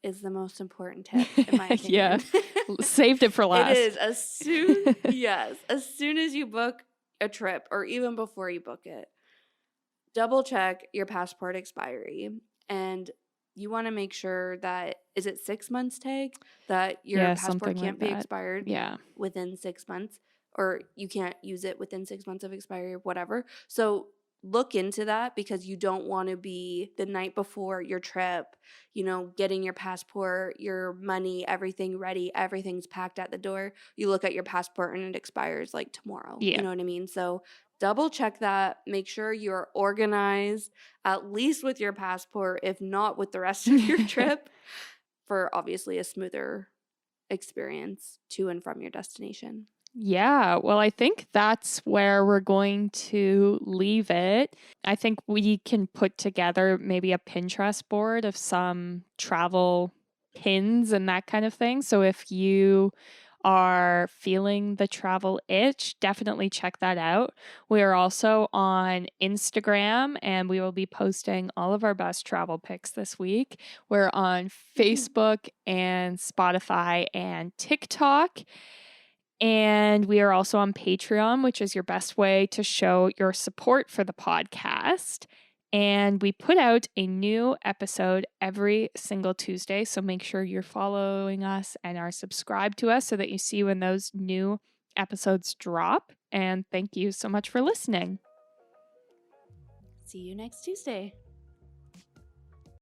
is the most important tip, in my Yeah. opinion. Saved it for It last. is as soon as you book a trip or even before you book it, double check your passport expiry, and you want to make sure that, is it 6 months tag, that your Yeah, passport something like can't be that. expired Yeah. within 6 months, or you can't use it within 6 months of expiry or whatever. So look into that, because you don't want to be the night before your trip, getting your passport, your money, everything ready, everything's packed at the door. You look at your passport and it expires like tomorrow. You Yeah. know what I mean? So double check that. Make sure you're organized, at least with your passport, if not with the rest of your trip, for obviously a smoother experience to and from your destination. Yeah, well, I think that's where we're going to leave it. I think we can put together maybe a Pinterest board of some travel pins and that kind of thing. So if you are feeling the travel itch, definitely check that out. We are also on Instagram and we will be posting all of our best travel pics this week. We're on Facebook and Spotify and TikTok. And we are also on Patreon, which is your best way to show your support for the podcast. And we put out a new episode every single Tuesday. So make sure you're following us and are subscribed to us so that you see when those new episodes drop. And thank you so much for listening. See you next Tuesday.